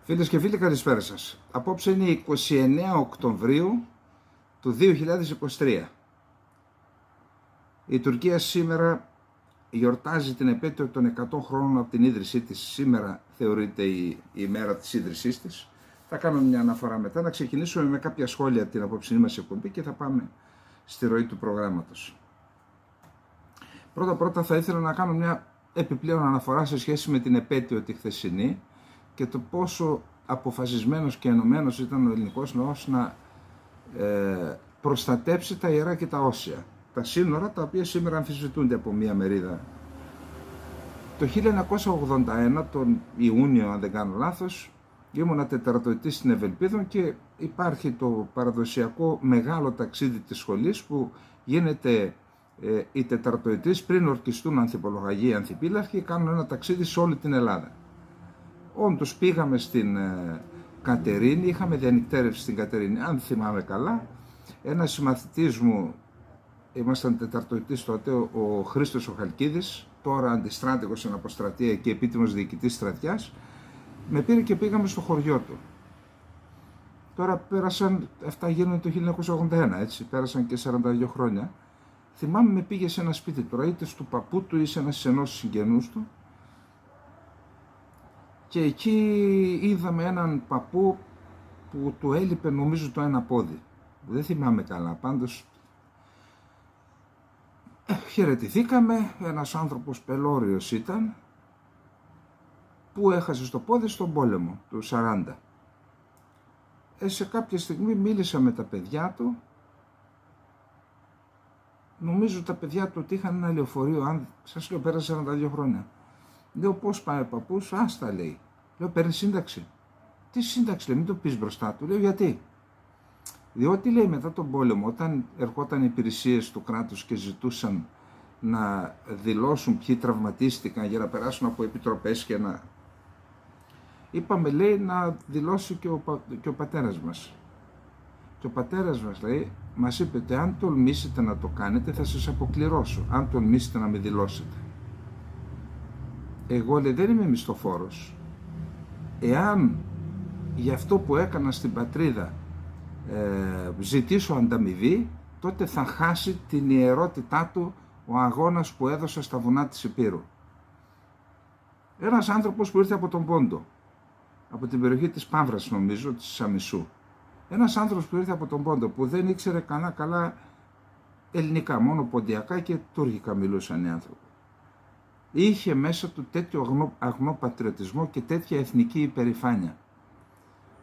Φίλες και φίλοι, καλησπέρα σας. Απόψε είναι 29 Οκτωβρίου του 2023. Η Τουρκία σήμερα γιορτάζει την επέτειο των 100 χρόνων από την ίδρυσή της. Σήμερα θεωρείται η ημέρα της ίδρυσής της. Θα κάνουμε μια αναφορά μετά. Να ξεκινήσουμε με κάποια σχόλια την απόψινή μας εκπομπή και θα πάμε στη ροή του προγράμματος. Πρώτα θα ήθελα να κάνω μια επιπλέον αναφορά σε σχέση με την επέτειο τη χθεσινή και το πόσο αποφασισμένος και ενωμένος ήταν ο ελληνικός λαός να προστατέψει τα ιερά και τα όσια, τα σύνορα τα οποία σήμερα αμφισβητούνται από μία μερίδα. Το 1981, τον Ιούνιο αν δεν κάνω λάθος, ήμουνα τετρatoετής στην Ευελπίδων και υπάρχει το παραδοσιακό μεγάλο ταξίδι της σχολής που γίνεται οι τετρatoετής πριν ορκιστούν ανθιπολογαγοί ή ανθιπύλαρχοι, κάνουν ένα ταξίδι σε όλη την Ελλάδα. Όντως πήγαμε στην Κατερίνη, είχαμε διανυκτέρευση στην Κατερίνη, αν θυμάμαι καλά. Ένας συμμαθητής μου, ήμασταν τετρatoετής τότε, ο Χρήστος ο Χαλκίδης, τώρα αντιστράτηγος στην αποστρατεία και επίτιμος διοικητής στρατιάς, με πήρε και πήγαμε στο χωριό του. Τώρα πέρασαν, αυτά γίνονται το 1981, έτσι, πέρασαν και 42 χρόνια. Θυμάμαι με πήγε σε ένα σπίτι τώρα, είτε του παππού του ή σε ένα ενός συγγενούς του, και εκεί είδαμε έναν παππού που του έλειπε νομίζω το ένα πόδι. Δεν θυμάμαι καλά, πάντως χαιρετηθήκαμε, ένας άνθρωπος πελώριος ήταν, που έχασε στο πόδι στον πόλεμο του 40. Σε κάποια στιγμή μίλησα με τα παιδιά του, νομίζω τα παιδιά του ότι είχαν ένα λεωφορείο, αν σας λέω πέρασε 42 χρόνια. Λέω πώς πάει ο παππούς, άστα λέει. Λέω παίρνει σύνταξη. Τι σύνταξη λέει, μην το πεις μπροστά του. Λέω γιατί. Διότι λέει μετά τον πόλεμο, όταν ερχόταν οι υπηρεσίες του κράτους και ζητούσαν να δηλώσουν ποιοι τραυματίστηκαν για να περάσουν από επιτροπές και να... Είπαμε λέει να δηλώσει και ο πατέρας μας. Και ο πατέρας μας λέει, μας είπε ότι αν τολμήσετε να το κάνετε θα σας αποκληρώσω, αν τολμήσετε να με δηλώσετε. Εγώ λέει δεν είμαι μισθοφόρος. Εάν για αυτό που έκανα στην πατρίδα ζητήσω ανταμοιβή, τότε θα χάσει την ιερότητά του ο αγώνας που έδωσα στα βουνά της Ηπείρου. Ένας άνθρωπος που ήρθε από τον Πόντο, από την περιοχή της Παύρας νομίζω, της Σαμισού. Ένας άνθρωπος που ήρθε από τον Πόντο, που δεν ήξερε καλά ελληνικά, μόνο ποντιακά και τουρκικά μιλούσαν οι άνθρωποι. Είχε μέσα του τέτοιο αγνό πατριωτισμό και τέτοια εθνική υπερηφάνεια,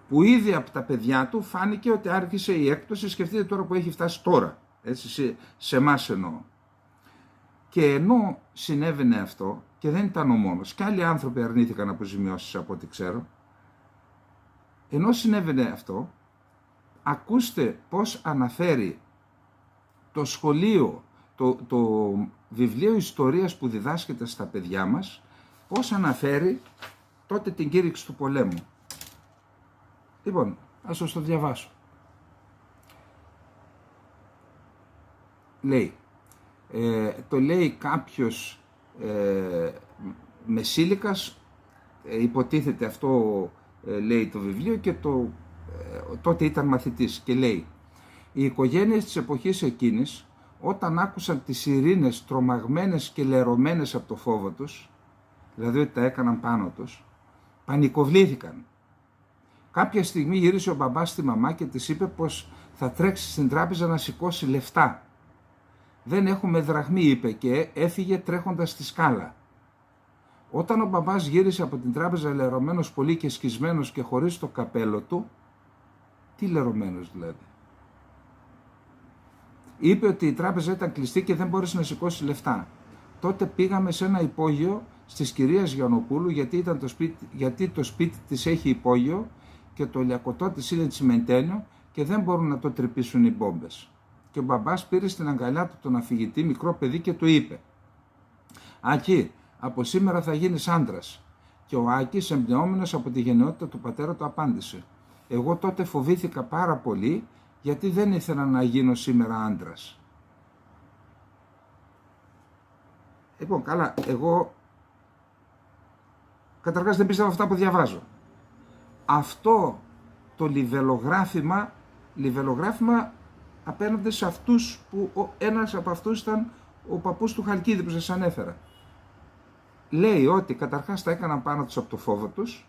που ήδη από τα παιδιά του φάνηκε ότι άρχισε η έκπτωση. Σκεφτείτε τώρα που έχει φτάσει τώρα, έτσι, σε εμάς εννοώ. Και ενώ συνέβαινε αυτό, και δεν ήταν ο μόνος, και άλλοι άνθρωποι αρνήθηκαν αποζημιώσεις από ό,τι ξέρω, ενώ συνέβαινε αυτό, ακούστε πώς αναφέρει το σχολείο, το βιβλίο ιστορίας που διδάσκεται στα παιδιά μας, πώς αναφέρει τότε την κήρυξη του πολέμου. Λοιπόν, ας σας το διαβάσω. Λέει, το λέει κάποιος Μεσήλικας, υποτίθεται αυτό λέει το βιβλίο και τότε ήταν μαθητής και λέει οι οικογένειες της εποχής εκείνης όταν άκουσαν τις σιρήνες τρομαγμένες και λερωμένες από το φόβο τους, δηλαδή ότι τα έκαναν πάνω τους, πανικοβλήθηκαν. Κάποια στιγμή γύρισε ο μπαμπάς στη μαμά και της είπε πως θα τρέξει στην τράπεζα να σηκώσει λεφτά. Δεν έχουμε δραχμή, είπε, και έφυγε τρέχοντας στη σκάλα. Όταν ο μπαμπάς γύρισε από την τράπεζα λερωμένος πολύ και σκισμένος και χωρίς το καπέλο του, τι λερωμένος δηλαδή, είπε ότι η τράπεζα ήταν κλειστή και δεν μπόρεσε να σηκώσει λεφτά. Τότε πήγαμε σε ένα υπόγειο της κυρίας Γιαννοπούλου, γιατί το σπίτι της έχει υπόγειο και το λιακωτό της είναι τσιμεντένιο και δεν μπορούν να το τρυπήσουν οι μπόμπες. Και ο μπαμπάς πήρε στην αγκαλιά του τον αφηγητή μικρό παιδί και του είπε «Άκη, από σήμερα θα γίνεις άντρας». Και ο Άκης, εμπνεόμενος από τη γενναιότητα του πατέρα του, απάντησε «Εγώ τότε φοβήθηκα πάρα πολύ γιατί δεν ήθελα να γίνω σήμερα άντρας». Λοιπόν, εγώ καταρχάς δεν πίστευα αυτά που διαβάζω. αυτό το λιβελογράφημα απέναντι σε αυτούς που ένας από αυτούς ήταν ο παππούς του Χαλκίδη που σας ανέφερα. Λέει ότι καταρχάς τα έκαναν πάνω τους από το φόβο τους,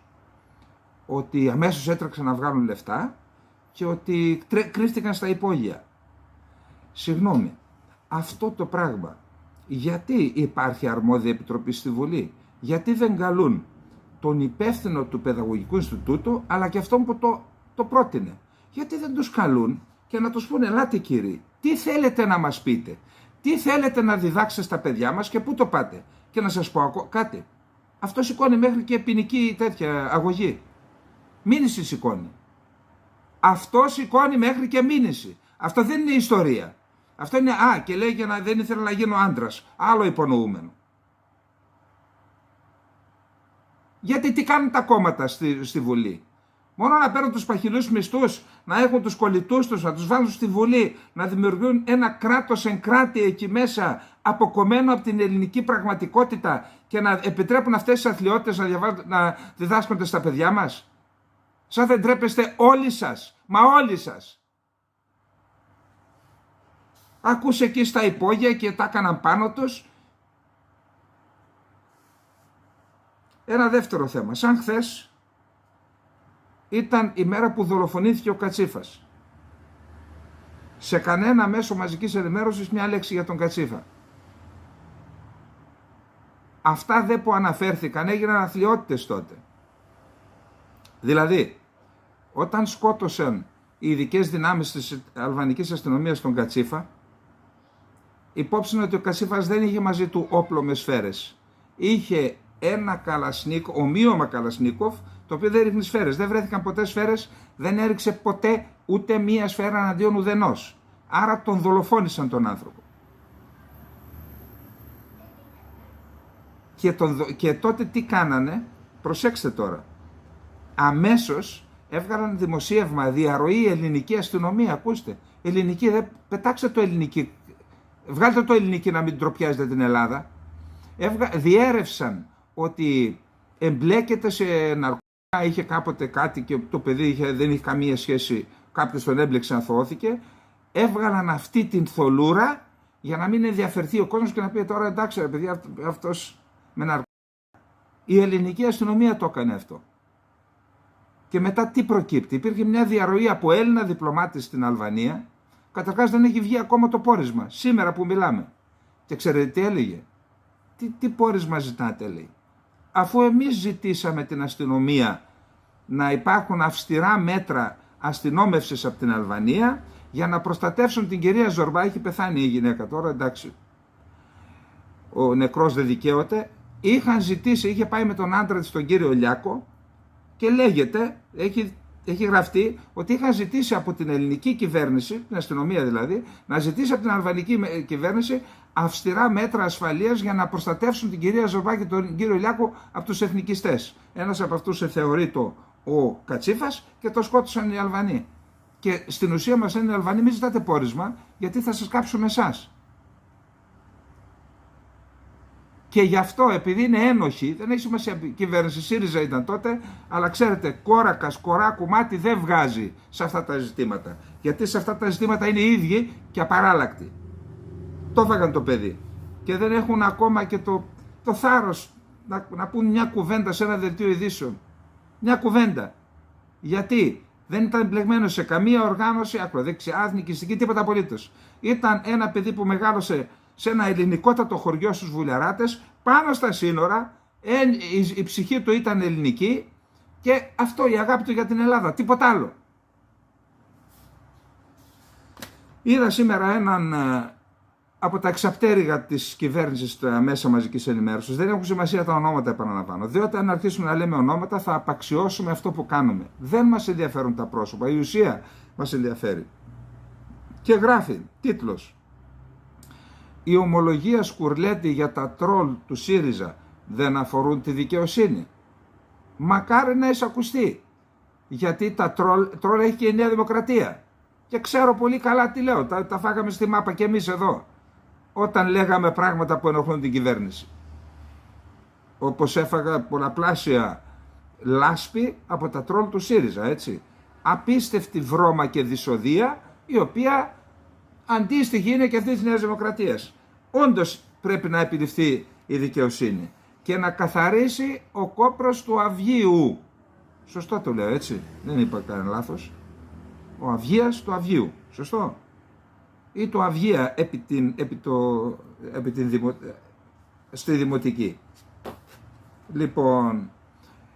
ότι αμέσως έτρεξαν να βγάλουν λεφτά και ότι κρύφτηκαν στα υπόγεια. Συγγνώμη, αυτό το πράγμα, γιατί υπάρχει αρμόδια επιτροπή στη Βουλή, γιατί δεν καλούν τον υπεύθυνο του Παιδαγωγικού Ινστιτούτου, αλλά και αυτόν που το πρότεινε? Γιατί δεν τους καλούν και να τους πούνε, ελάτε κύριοι, τι θέλετε να μας πείτε, τι θέλετε να διδάξετε στα παιδιά μας και πού το πάτε? Και να σας πω κάτι, αυτό σηκώνει μέχρι και ποινική τέτοια αγωγή. Μήνυση σηκώνει. Αυτό σηκώνει μέχρι και μήνυση. Αυτό δεν είναι ιστορία. Αυτό είναι, και λέει για να δεν ήθελα να γίνω άντρας. Άλλο υπονοούμενο. Γιατί τι κάνουν τα κόμματα στη Βουλή? Μόνο να παίρνουν τους παχυλούς μισθούς, να έχουν τους κολλητούς τους, να τους βάλουν στη Βουλή, να δημιουργούν ένα κράτος εν κράτη εκεί μέσα, αποκομμένο από την ελληνική πραγματικότητα και να επιτρέπουν αυτές τις αθλιότητες να διδάσκονται στα παιδιά μας. Σαν δεν τρέπεστε όλοι σας, μα όλοι σας. Ακούσε εκεί στα υπόγεια και τα έκαναν πάνω τους. Ένα δεύτερο θέμα, σαν χθες ήταν η μέρα που δολοφονήθηκε ο Κατσίφας. Σε κανένα μέσο μαζικής ενημέρωσης μια λέξη για τον Κατσίφα. Αυτά δε που αναφέρθηκαν έγιναν αθλιότητες τότε. Δηλαδή, όταν σκότωσαν οι ειδικές δυνάμεις της αλβανικής αστυνομίας τον Κατσίφα, υπόψη είναι ότι ο Κατσίφας δεν είχε μαζί του όπλο με σφαίρες. Είχε ένα καλασνίκοφ, ομοίωμα καλασνίκοφ, το οποίο δεν ρίχνει σφαίρες. Δεν βρέθηκαν ποτέ σφαίρες, δεν έριξε ποτέ ούτε μία σφαίρα εναντίον ουδενός. Άρα τον δολοφόνησαν τον άνθρωπο. Και τότε τι κάνανε, προσέξτε τώρα. Αμέσως έβγαλαν δημοσίευμα, διαρροή ελληνική αστυνομία, ακούστε. Ελληνική, πετάξτε το ελληνική, βγάλτε το ελληνική να μην τροπιάζετε την Ελλάδα. Διέρευσαν ότι εμπλέκεται σε ναρκωτικά, είχε κάποτε κάτι και το παιδί δεν είχε καμία σχέση, κάποιος τον έμπλεξε, αθωώθηκε. Έβγαλαν αυτή την θολούρα για να μην ενδιαφερθεί ο κόσμος και να πει τώρα εντάξει ρε παιδιά, αυτός με ναρκωτικά. Η ελληνική αστυνομία το έκανε αυτό. Και μετά τι προκύπτει? Υπήρχε μια διαρροή από Έλληνα διπλωμάτη στην Αλβανία. Καταρχάς δεν έχει βγει ακόμα το πόρισμα, σήμερα που μιλάμε. Και ξέρετε τι έλεγε? Τι πόρισμα ζητάτε, λέει? Αφού εμείς ζητήσαμε την αστυνομία να υπάρχουν αυστηρά μέτρα αστυνόμευσης από την Αλβανία για να προστατεύσουν την κυρία Ζορμπά, έχει πεθάνει η γυναίκα τώρα, εντάξει, ο νεκρός δεν δικαίωται. Είχαν ζητήσει, είχε πάει με τον άντρα της τον κύριο Λιάκο και λέγεται, έχει γραφτεί ότι είχαν ζητήσει από την ελληνική κυβέρνηση, την αστυνομία δηλαδή, να ζητήσει από την αλβανική κυβέρνηση αυστηρά μέτρα ασφαλείας για να προστατεύσουν την κυρία Ζορμπά και τον κύριο Λιάκο από τους εθνικιστές. Ένας από αυτούς θεωρείται ο Κατσίφας και το σκότωσαν οι Αλβανοί. Και στην ουσία μας λένε οι Αλβανοί, μην ζητάτε πόρισμα γιατί θα σας κάψουμε εσάς. Και γι' αυτό, επειδή είναι ένοχοι, δεν έχει σημασία, η κυβέρνηση ΣΥΡΙΖΑ ήταν τότε, αλλά ξέρετε, κόρακας, κοράκου, μάτι δεν βγάζει σε αυτά τα ζητήματα. Γιατί σε αυτά τα ζητήματα είναι οι ίδιοι και απαράλλακτοι. Το έφαγαν το παιδί. Και δεν έχουν ακόμα και το θάρρος να πούν μια κουβέντα σε ένα δελτίο ειδήσεων. Μια κουβέντα. Γιατί δεν ήταν εμπλεγμένο σε καμία οργάνωση, ακροδεξιά, εθνικιστική, τίποτα απολύτως. Ήταν ένα παιδί που μεγάλωσε σε ένα ελληνικότατο χωριό στους Βουλιαράτες, πάνω στα σύνορα, η ψυχή του ήταν ελληνική και αυτό, η αγάπη του για την Ελλάδα, τίποτα άλλο. Είδα σήμερα έναν από τα εξαπτέρυγα της κυβέρνησης στα μέσα μαζικής ενημέρωσης, δεν έχουν σημασία τα ονόματα, επαναλαμβάνω, διότι αν αρχίσουμε να λέμε ονόματα θα απαξιώσουμε αυτό που κάνουμε. Δεν μας ενδιαφέρουν τα πρόσωπα, η ουσία μας ενδιαφέρει. Και γράφει, τίτλος: «Η ομολογία Σκουρλέτη για τα τρόλ του ΣΥΡΙΖΑ δεν αφορούν τη δικαιοσύνη». Μακάρι να εισακουστεί, γιατί τα τρόλ έχει και η Νέα Δημοκρατία. Και ξέρω πολύ καλά τι λέω, τα φάγαμε στη μάπα και εμείς εδώ, όταν λέγαμε πράγματα που ενοχλούν την κυβέρνηση. Όπως έφαγα πολλαπλάσια λάσπη από τα τρόλ του ΣΥΡΙΖΑ, έτσι. Απίστευτη βρώμα και δυσοδεία, η οποία αντίστοιχη είναι και αυτή της Νέας Δημοκρατίας. Όντως πρέπει να επιληφθεί η δικαιοσύνη και να καθαρίσει ο κόπρος του Αυγίου. Σωστό το λέω, έτσι, δεν είπα κανένα λάθος. Ο Αυγίας του Αυγίου, σωστό. Ή το Αυγία στη Δημοτική. Λοιπόν,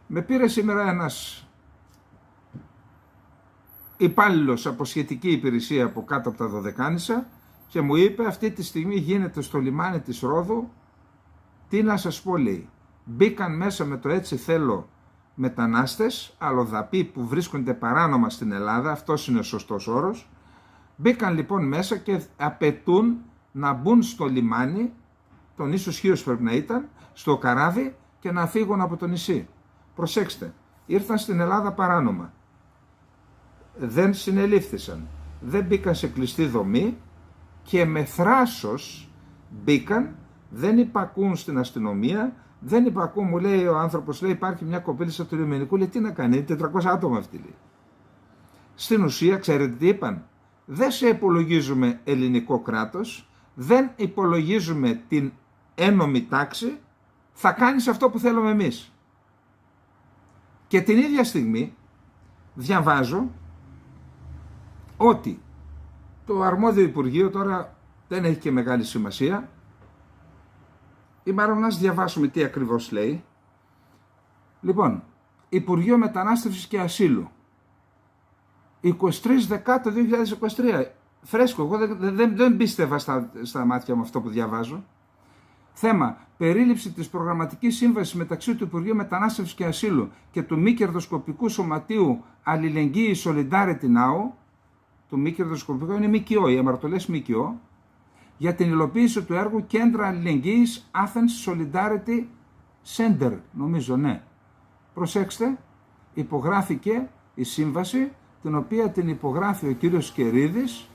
με πήρε σήμερα ένας υπάλληλος από σχετική υπηρεσία από κάτω από τα Δωδεκάνησα και μου είπε, αυτή τη στιγμή γίνεται στο λιμάνι της Ρόδου, τι να σας πω, λέει, μπήκαν μέσα με το έτσι θέλω μετανάστες, αλλοδαποί που βρίσκονται παράνομα στην Ελλάδα, αυτός είναι ο σωστός όρος, μπήκαν λοιπόν μέσα και απαιτούν να μπουν στο λιμάνι, τον ίσως Χίος πρέπει να ήταν, στο καράβι και να φύγουν από το νησί. Προσέξτε, ήρθαν στην Ελλάδα παράνομα, δεν συνελήφθησαν, δεν μπήκαν σε κλειστή δομή και με θράσος μπήκαν, δεν υπακούν στην αστυνομία, δεν υπακούν, μου λέει ο άνθρωπος, λέει υπάρχει μια κοπέλισσα του λιμενικού, λέει τι να κάνει, 400 άτομα αυτή λέει. Στην ουσία ξέρετε τι είπαν, δεν σε υπολογίζουμε ελληνικό κράτος, δεν υπολογίζουμε την ένομη τάξη, θα κάνεις αυτό που θέλουμε εμείς. Και την ίδια στιγμή διαβάζω ότι το αρμόδιο Υπουργείο, τώρα δεν έχει και μεγάλη σημασία, ή μάλλον να διαβάσουμε τι ακριβώς λέει. Λοιπόν, Υπουργείο Μετανάστευσης και Ασύλου, 23 Δεκάτου 2023, φρέσκο, εγώ δεν πίστευα στα μάτια μου αυτό που διαβάζω. Θέμα, περίληψη της προγραμματικής σύμβασης μεταξύ του Υπουργείου Μετανάστευσης και Ασύλου και του μη κερδοσκοπικού σωματείου Αλληλεγγύη Solidarity Now, του μη κερδοσκοπικού είναι ΜΚΟ, οι αμαρτωλές ΜΚΟ, για την υλοποίηση του έργου Κέντρα Αλληλεγγύης Athens Solidarity Center, νομίζω, ναι. Προσέξτε, υπογράφηκε η σύμβαση, την οποία την υπογράφει ο κύριος Κερίδης,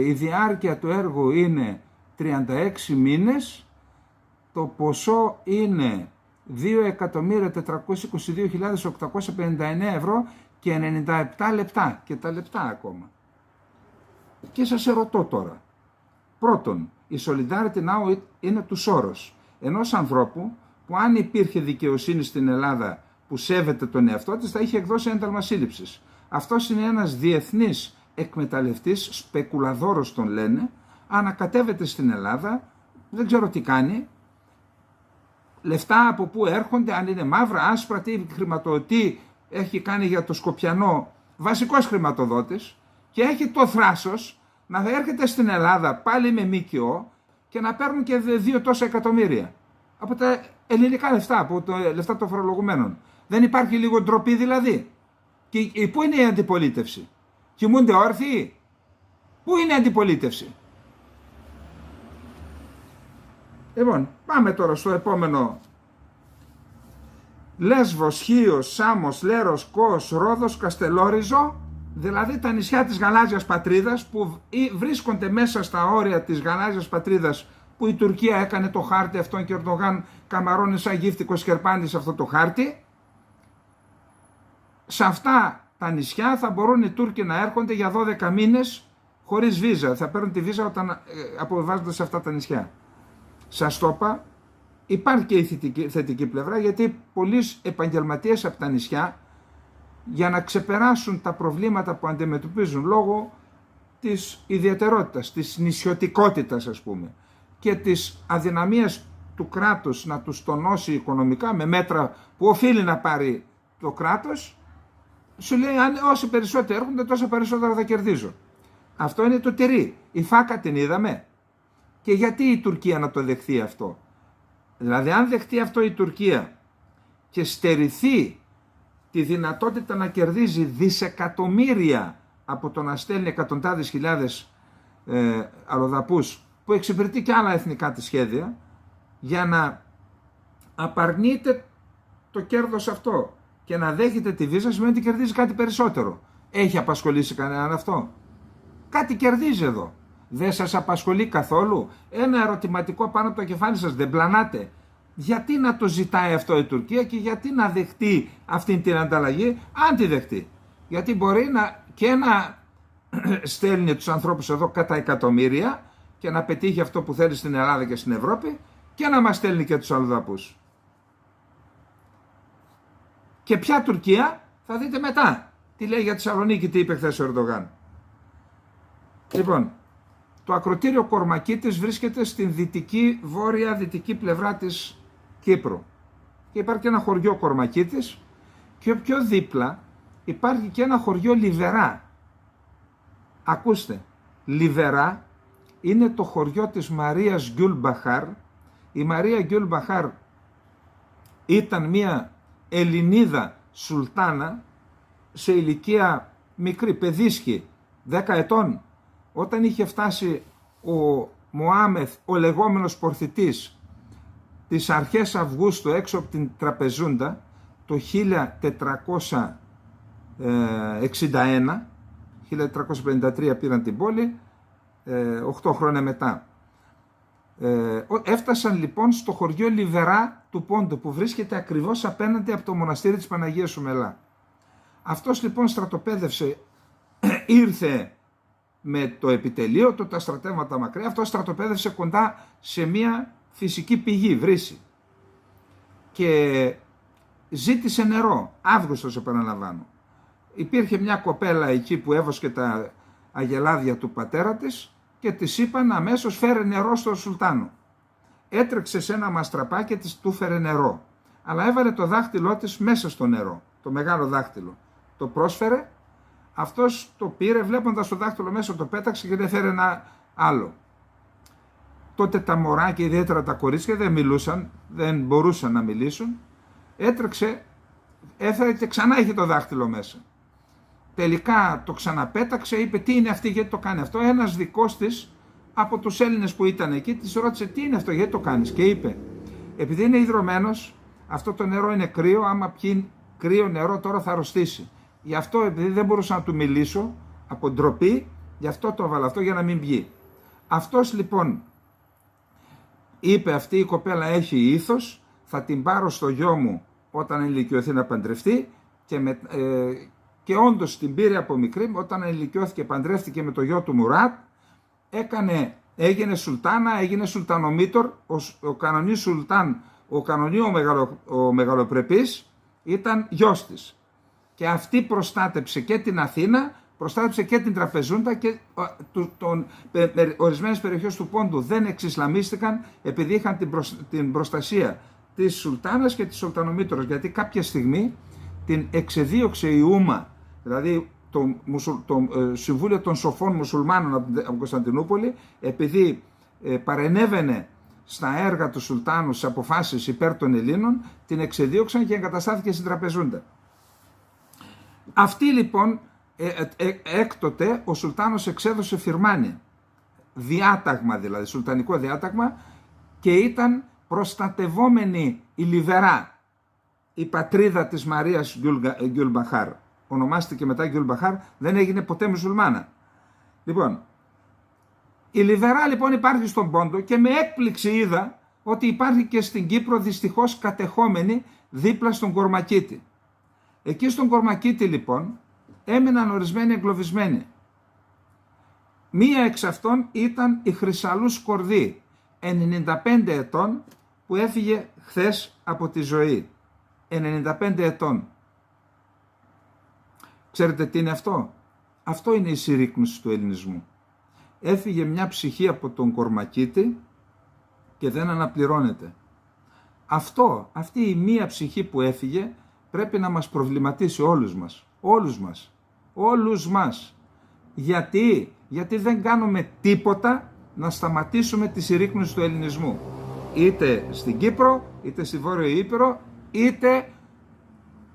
η διάρκεια του έργου είναι 36 μήνες, το ποσό είναι 2.422.859 ευρώ και 97 λεπτά και τα λεπτά ακόμα. Και σας ερωτώ τώρα, πρώτον, η Solidarity Now είναι του Σόρος, ενός ανθρώπου που αν υπήρχε δικαιοσύνη στην Ελλάδα που σέβεται τον εαυτό της θα είχε εκδώσει ένταλμα σύλληψης. Αυτός είναι ένας διεθνής εκμεταλλευτής, σπεκουλαδόρος τον λένε, ανακατεύεται στην Ελλάδα, δεν ξέρω τι κάνει, λεφτά από πού έρχονται, αν είναι μαύρα, άσπρα, τι χρηματοδοτεί, έχει κάνει για το Σκοπιανό, βασικός χρηματοδότης, και έχει το θράσος να έρχεται στην Ελλάδα πάλι με ΜΚΟ και να παίρνουν και 2 τόσα εκατομμύρια από τα ελληνικά λεφτά, από τα λεφτά των φορολογουμένων. Δεν υπάρχει λίγο ντροπή δηλαδή? Και πού είναι η αντιπολίτευση? Κοιμούνται όρθιοι? Πού είναι η αντιπολίτευση? Λοιπόν, πάμε τώρα στο επόμενο. Λέσβος, Χίος, Σάμος, Λέρος, Κος, Ρόδος, Καστελόριζο, δηλαδή τα νησιά της γαλάζιας πατρίδας που βρίσκονται μέσα στα όρια της γαλάζιας πατρίδας που η Τουρκία έκανε το χάρτη αυτόν και ο Ερντογάν καμαρώνει σαν γύφτικο σκερπάνι σε αυτό το χάρτη. Σε αυτά τα νησιά θα μπορούν οι Τούρκοι να έρχονται για 12 μήνες χωρίς βίζα. Θα παίρνουν τη βίζα όταν αποβιβάζονται σε αυτά τα νησιά. Σας το είπα, υπάρχει και η θετική πλευρά, γιατί πολλοί επαγγελματίες από τα νησιά, για να ξεπεράσουν τα προβλήματα που αντιμετωπίζουν λόγω της ιδιαιτερότητας, της νησιωτικότητας ας πούμε, και της αδυναμίας του κράτους να τους τονώσει οικονομικά με μέτρα που οφείλει να πάρει το κράτος, σου λέει όσοι περισσότεροι έρχονται τόσο περισσότερα θα κερδίζω. Αυτό είναι το τυρί. Η φάκα την είδαμε. Και γιατί η Τουρκία να το δεχθεί αυτό? Δηλαδή αν δεχτεί αυτό η Τουρκία και στερηθεί τη δυνατότητα να κερδίζει δισεκατομμύρια από το να στέλνει εκατοντάδες χιλιάδες αλλοδαπούς που εξυπηρετεί και άλλα εθνικά της σχέδια, για να απαρνείται το κέρδος αυτό και να δέχεται τη βίζα, σημαίνει ότι κερδίζει κάτι περισσότερο. Έχει απασχολήσει κανέναν αυτό? Κάτι κερδίζει εδώ. Δεν σας απασχολεί καθόλου? Ένα ερωτηματικό πάνω από το κεφάλι σας δεν πλανάτε? Γιατί να το ζητάει αυτό η Τουρκία και γιατί να δεχτεί αυτή την ανταλλαγή, αν τη δεχτεί? Γιατί μπορεί να στέλνει τους ανθρώπους εδώ κατά εκατομμύρια και να πετύχει αυτό που θέλει στην Ελλάδα και στην Ευρώπη και να μας στέλνει και τους αλλοδαπούς. Και ποια Τουρκία? Θα δείτε μετά τι λέει για τη Θεσσαλονίκη, τι είπε χθες ο Ερντογάν. Λοιπόν, το ακροτήριο Κορμακίτης βρίσκεται στην βόρεια-δυτική πλευρά της Κύπρου. Και υπάρχει και ένα χωριό Κορμακίτης και πιο δίπλα υπάρχει και ένα χωριό Λιβερά. Ακούστε, Λιβερά είναι το χωριό της Μαρίας Γκιουλμπαχάρ. Η Μαρία Γκιουλμπαχάρ ήταν μια Ελληνίδα σουλτάνα σε ηλικία μικρή, παιδίσκη, 10 ετών, όταν είχε φτάσει ο Μωάμεθ, ο λεγόμενος πορθητής, τις αρχές Αυγούστου έξω από την Τραπεζούντα το 1461, 1453 πήραν την πόλη, 8 χρόνια μετά. Έφτασαν λοιπόν στο χωριό Λιβερά του Πόντου, που βρίσκεται ακριβώς απέναντι από το μοναστήρι της Παναγίας Σουμελά. Αυτός λοιπόν στρατοπέδευσε, ήρθε με το επιτελείο του, τα στρατεύματα μακριά, αυτός στρατοπέδευσε κοντά σε μια φυσική πηγή, βρύση, και ζήτησε νερό, Αύγουστος επαναλαμβάνω. Υπήρχε μια κοπέλα εκεί που έβοσκε τα αγελάδια του πατέρα της και της είπαν αμέσως φέρε νερό στο Σουλτάνο. Έτρεξε σε ένα μαστραπά και της του φέρε νερό, αλλά έβαλε το δάχτυλό της μέσα στο νερό, το μεγάλο δάχτυλο. Το πρόσφερε, αυτός το πήρε, βλέποντας το δάχτυλο μέσα το πέταξε και δεν φέρε ένα άλλο. Τότε τα μωράκια, ιδιαίτερα τα κορίτσια, δεν μιλούσαν, δεν μπορούσαν να μιλήσουν. Έτρεξε, έφερε και ξανά είχε το δάχτυλο μέσα. Τελικά το ξαναπέταξε, είπε τι είναι αυτή, γιατί το κάνει αυτό. Ένας δικός της από τους Έλληνες που ήταν εκεί της ρώτησε τι είναι αυτό, γιατί το κάνεις, και είπε επειδή είναι υδρωμένος, αυτό το νερό είναι κρύο, άμα πιει κρύο νερό τώρα θα αρρωστήσει. Γι' αυτό, επειδή δεν μπορούσα να του μιλήσω από ντροπή, γι' αυτό το έβαλα αυτό, για να μην πιει. Αυτός λοιπόν είπε αυτή η κοπέλα έχει ήθος, θα την πάρω στο γιο μου όταν ενηλικιωθεί να παντρευτεί, και όντως την πήρε από μικρή, όταν ενηλικιώθηκε παντρεύτηκε με το γιο του Μουράτ, έγινε σουλτάνα, έγινε σουλτανομήτωρ, ο κανονίος σουλτάν, ο κανονίος ο μεγαλοπρεπής ήταν γιος της. Και αυτή προστάτεψε και την Αθήνα, προστάτεψε και την Τραπεζούντα, και ορισμένες περιοχές του Πόντου δεν εξισλαμίστηκαν επειδή είχαν την προστασία της Σουλτάνας και της Σουλτανομήτωρας, γιατί κάποια στιγμή την εξεδίωξε η Ούμα, δηλαδή το Συμβούλιο των Σοφών Μουσουλμάνων από Κωνσταντινούπολη, επειδή παρενέβαινε στα έργα του Σουλτάνου, στις αποφάσεις υπέρ των Ελλήνων, την εξεδίωξαν και εγκαταστάθηκε στην Τραπεζούντα. Αυτή λοιπόν έκτοτε ο Σουλτάνος εξέδωσε φυρμάνια, διάταγμα δηλαδή, σουλτανικό διάταγμα, και ήταν προστατευόμενη η Λιβερά, η πατρίδα της Μαρίας Γκιουλμπαχάρ. Ονομάστηκε μετά Γκιουλμπαχάρ, δεν έγινε ποτέ μουσουλμάνα. Λοιπόν, η Λιβερά λοιπόν υπάρχει στον Πόντο και με έκπληξη είδα ότι υπάρχει και στην Κύπρο, δυστυχώς κατεχόμενη δίπλα στον Κορμακίτη. Εκεί στον Κορμακίτη λοιπόν έμειναν ορισμένοι εγκλωβισμένοι. Μία εξ αυτών ήταν η Χρυσαλού Σκορδή, 95 ετών, που έφυγε χθες από τη ζωή. 95 ετών. Ξέρετε τι είναι αυτό? Αυτό είναι η συρρίκνωση του ελληνισμού. Έφυγε μια ψυχή από τον Κορμακίτη και δεν αναπληρώνεται. Αυτή η μία ψυχή που έφυγε πρέπει να μας προβληματίσει όλους μας. Γιατί δεν κάνουμε τίποτα να σταματήσουμε τη συρρίκνωση του ελληνισμού. Είτε στην Κύπρο, είτε στη Βόρειο Ήπειρο, είτε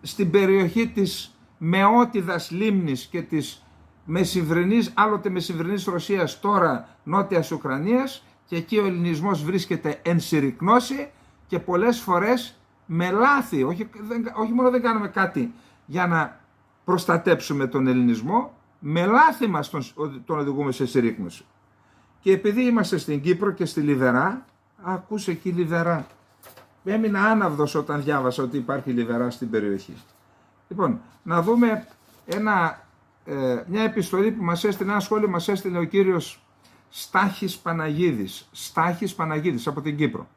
στην περιοχή της Μεότιδας Λίμνης και της μεσημβρινής, άλλοτε μεσημβρινής Ρωσίας, τώρα νότιας Ουκρανίας, και εκεί ο ελληνισμός βρίσκεται εν συρρικνώσει και πολλές φορές με λάθη. Όχι μόνο δεν κάνουμε κάτι για να προστατέψουμε τον ελληνισμό, με λάθη μας τον οδηγούμε σε συρρίκνωση. Και επειδή είμαστε στην Κύπρο και στη Λιβερά, ακούσε εκεί Λιβερά, έμεινα άναυδος όταν διάβασα ότι υπάρχει Λιβερά στην περιοχή. Λοιπόν, να δούμε μια επιστολή που μας έστειλε, ένα σχόλιο μας έστειλε ο κύριος Στάχης Παναγίδης από την Κύπρο.